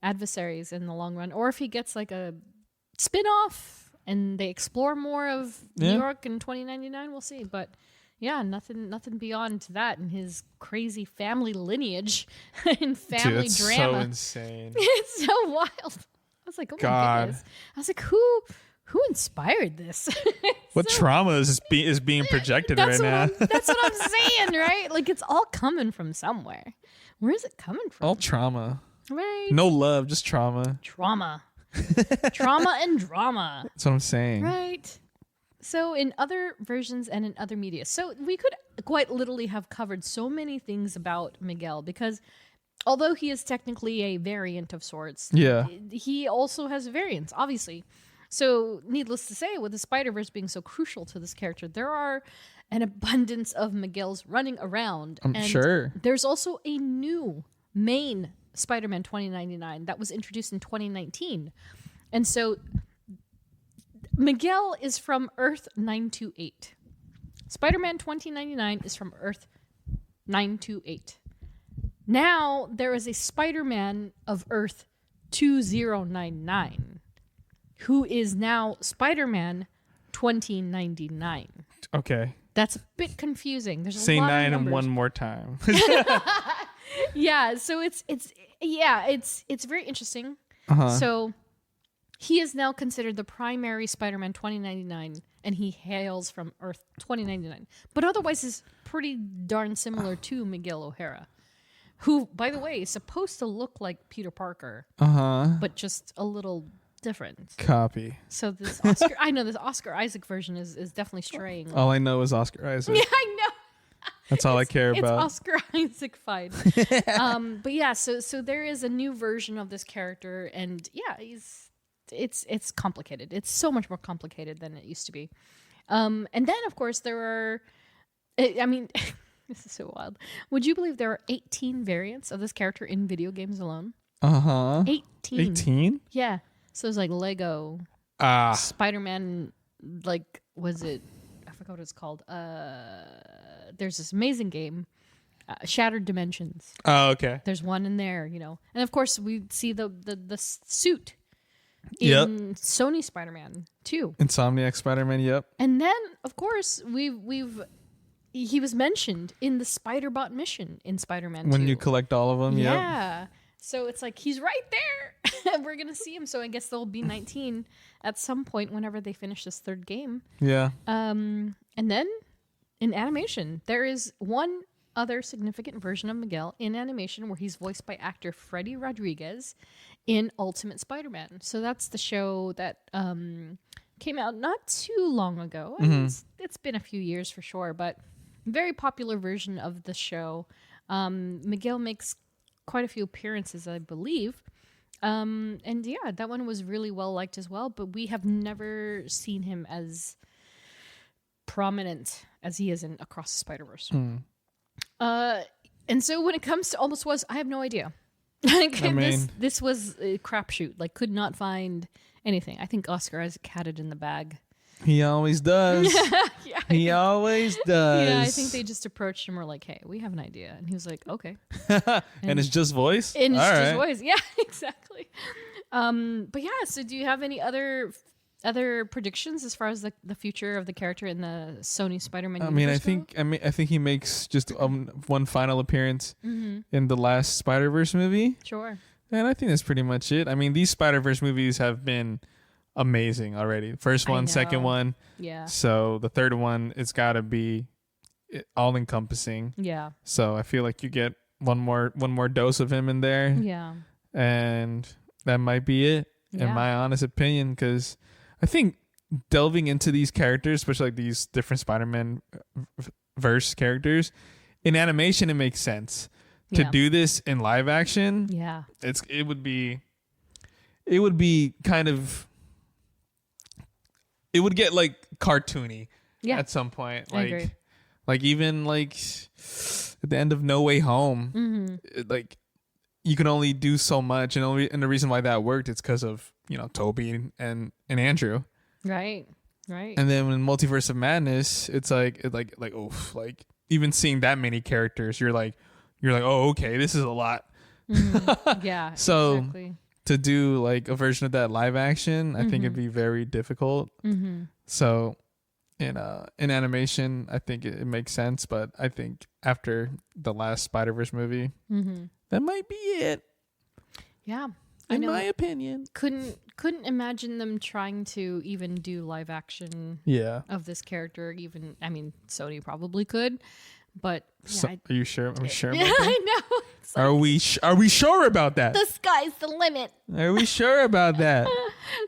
adversaries in the long run, or if he gets like a spin-off and they explore more of New York in 2099. We'll see. But nothing beyond that in his crazy family lineage and family drama. So insane. It's so wild. I was like, oh my goodness. I was like, who inspired this? What trauma is being projected right now? That's what I'm saying, right? Like, it's all coming from somewhere. Where is it coming from? All trauma. Right. No love, just trauma. Trauma and drama. That's what I'm saying. Right. So in other versions and in other media. So we could quite literally have covered so many things about Miguel, because although he is technically a variant of sorts, he also has variants, obviously. So needless to say, with the Spider-Verse being so crucial to this character, there are an abundance of Miguels running around. I'm sure. There's also a new main Spider-Man 2099 that was introduced in 2019. And so Miguel is from Earth 928. Spider-Man 2099 is from Earth 928. Now there is a Spider-Man of Earth 2099 who is now Spider-Man 2099. Okay. That's a bit confusing. There's Say a lot 9 of and one more time. Yeah, so it's very interesting. So he is now considered the primary Spider-Man 2099, and he hails from Earth 2099. But otherwise is pretty darn similar to Miguel O'Hara, who, by the way, is supposed to look like Peter Parker, but just a little different. Copy. So this Oscar Isaac version is definitely straying. All I know is Oscar Isaac. Yeah, I know. That's all I care about. It's Oscar Isaac fine. But yeah, so there is a new version of this character, and it's complicated. It's so much more complicated than it used to be. And then of course there are, I mean, this is so wild. Would you believe there are 18 variants of this character in video games alone? 18. Yeah. So it's like Lego, Spider-Man, like, was it? I forgot what it's called. There's this amazing game, Shattered Dimensions. Oh, okay. There's one in there, and of course we see the suit in Sony Spider-Man 2. Insomniac Spider-Man. Yep. And then of course he was mentioned in the Spider-Bot mission in Spider-Man 2. When you collect all of them. Yeah. Yep. So it's like he's right there. We're gonna see him. So I guess there'll be 19 at some point whenever they finish this third game. Yeah. And then in animation, there is one other significant version of Miguel in animation where he's voiced by actor Freddy Rodriguez in Ultimate Spider-Man. So that's the show that came out not too long ago. I mean, it's been a few years for sure, but very popular version of the show. Miguel makes quite a few appearances, I believe. And yeah, that one was really well liked as well, but we have never seen him as prominent as he is in Across the Spider-Verse. And so when it comes to Almost Was, I have no idea. This was a crapshoot. Like, could not find anything. I think Oscar Isaac had it in the bag. He always does. Yeah, he always does. Yeah, I think they just approached him. Or like, hey, we have an idea, and he was like, okay. And it's just voice. And it's just voice. Yeah, exactly. But yeah. So, do you have any other predictions as far as the future of the character in the Sony Spider-Man universe? I think he makes just one final appearance in the last Spider-Verse movie. Sure. And I think that's pretty much it. I mean, these Spider-Verse movies have been amazing already. First one, second one. Yeah. So the third one, it's got to be all encompassing. Yeah. So I feel like you get one more dose of him in there. Yeah. And that might be it, in my honest opinion, because I think delving into these characters, especially like these different Spider-Man verse characters, in animation it makes sense. To do this in live action, it would be kind of, it would get like cartoony at some point. I agree. Like even like at the end of No Way Home, like you can only do so much, and the reason why that worked is because of Toby and Andrew. Right. Right. And then in Multiverse of Madness, it's like oof, like even seeing that many characters, you're like, oh, okay, this is a lot. Yeah. So exactly. to do like a version of that live action, I think it'd be very difficult. So in animation, I think it makes sense, but I think after the last Spider-Verse movie, that might be it. Yeah. In my opinion. Couldn't imagine them trying to even do live action of this character. Even, I mean, Sony probably could, but are you sure? Are we sure? Yeah, I know. Like, are we sure about that? The sky's the limit. Are we sure about that?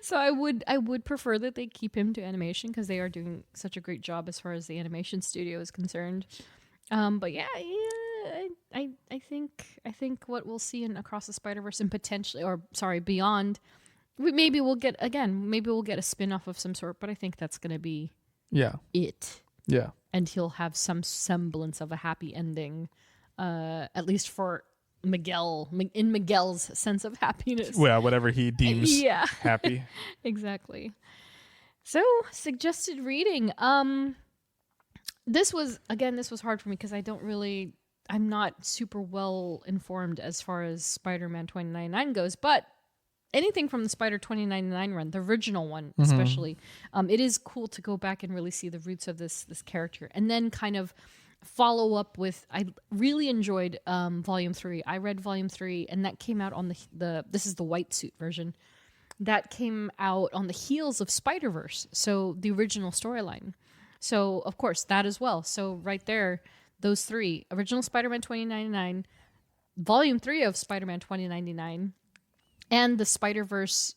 So I would prefer that they keep him to animation because they are doing such a great job as far as the animation studio is concerned. But I think what we'll see in Across the Spider-Verse and potentially, Beyond, maybe we'll get a spin-off of some sort, but I think that's going to be it. Yeah. And he'll have some semblance of a happy ending, at least for Miguel, in Miguel's sense of happiness. Well, whatever he deems happy. Exactly. So, suggested reading. This was hard for me because I'm not super well informed as far as Spider-Man 2099 goes, but anything from the Spider 2099 run, the original one especially, it is cool to go back and really see the roots of this character, and then kind of follow up with. I really enjoyed Volume 3. I read Volume 3, and that came out on this is the white suit version. That came out on the heels of Spider-Verse, so the original storyline. So of course that as well. So right there, those three: original Spider-Man 2099, Volume 3 of Spider-Man 2099. And the Spider-Verse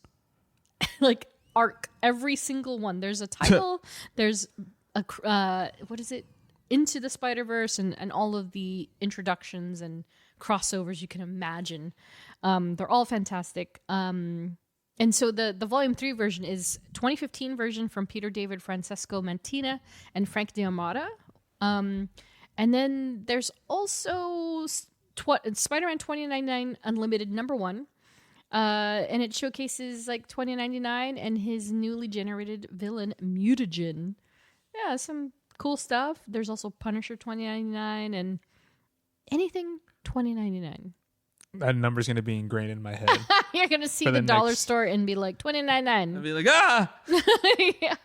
like arc, every single one. There's a title, there's a what is it? Into the Spider-Verse and all of the introductions and crossovers you can imagine. They're all fantastic. And so the Volume 3 version is 2015 version from Peter David, Francesco Mantina, and Frank D'Amata. And then there's also Spider-Man 2099 Unlimited #1. And it showcases like 2099 and his newly generated villain Mutagen. Yeah, some cool stuff. There's also Punisher 2099 and anything 2099. That number's gonna be ingrained in my head. You're gonna see the dollar store and be like 2099. I'll be like, ah. Yeah.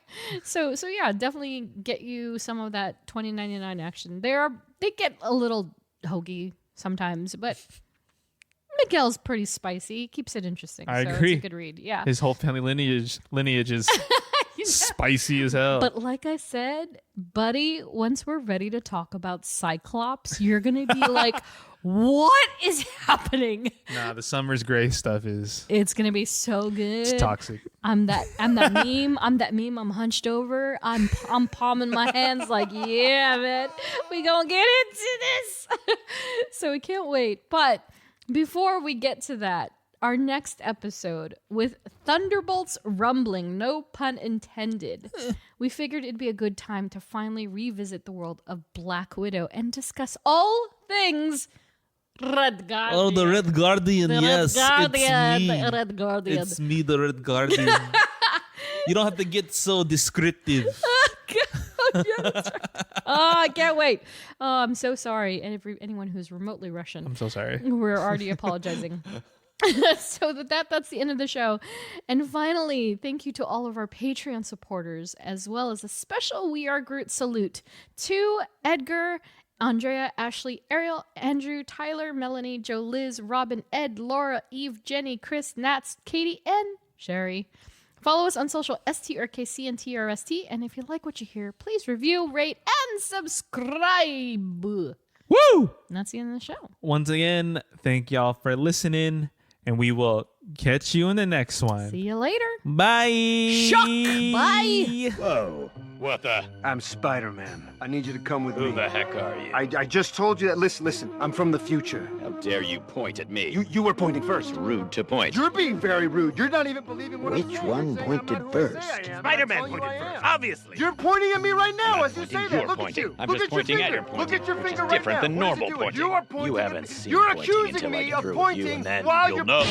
So yeah, definitely get you some of that 2099 action. They get a little hokey sometimes, but Miguel's pretty spicy. Keeps it interesting. I agree. It's a good read. Yeah. His whole family lineage is spicy as hell. But like I said, buddy, once we're ready to talk about Cyclops, you're going to be like, what is happening? Nah, the Summers Gray stuff is... It's going to be so good. It's toxic. I'm that meme. I'm hunched over. I'm palming my hands like, yeah, man, we going to get into this. So we can't wait. But before we get to that, our next episode with thunderbolts rumbling, no pun intended, we figured it'd be a good time to finally revisit the world of Black Widow and discuss all things Red Guardian. Oh, the Red Guardian, The yes. Red Guardian, it's me. the Red Guardian. It's me, the Red Guardian. You don't have to get so descriptive. I can't wait. Oh, I'm so sorry. And anyone who's remotely Russian, I'm so sorry. We're already apologizing. So that's the end of the show. And finally, thank you to all of our Patreon supporters, as well as a special We Are Groot salute to Edgar, Andrea, Ashley, Ariel, Andrew, Tyler, Melanie, Joe, Liz, Robin, Ed, Laura, Eve, Jenny, Chris, Nats, Katie, and Sherry. Follow us on social, STRKC and TRST. And if you like what you hear, please review, rate, and subscribe. Woo! And that's the end of the show. Once again, thank y'all for listening, and we will catch you in the next one. See you later. Bye. Shock. Bye. Whoa. What the? I'm Spider-Man. I need you to come with me. Who the heck are you? I just told you that. Listen. I'm from the future. How dare you point at me? You were pointing first. Rude to point. You're being very rude. You're not even believing what I'm saying. Which one pointed first? Spider-Man pointed first, obviously. You're pointing at me right now as you say that. Look at you. I'm just pointing at your pointing. Look at your which finger is right different now. than normal pointing. You are pointing. You haven't seen You're pointing accusing until I me get of through with you, pointing and then while you'll you're know.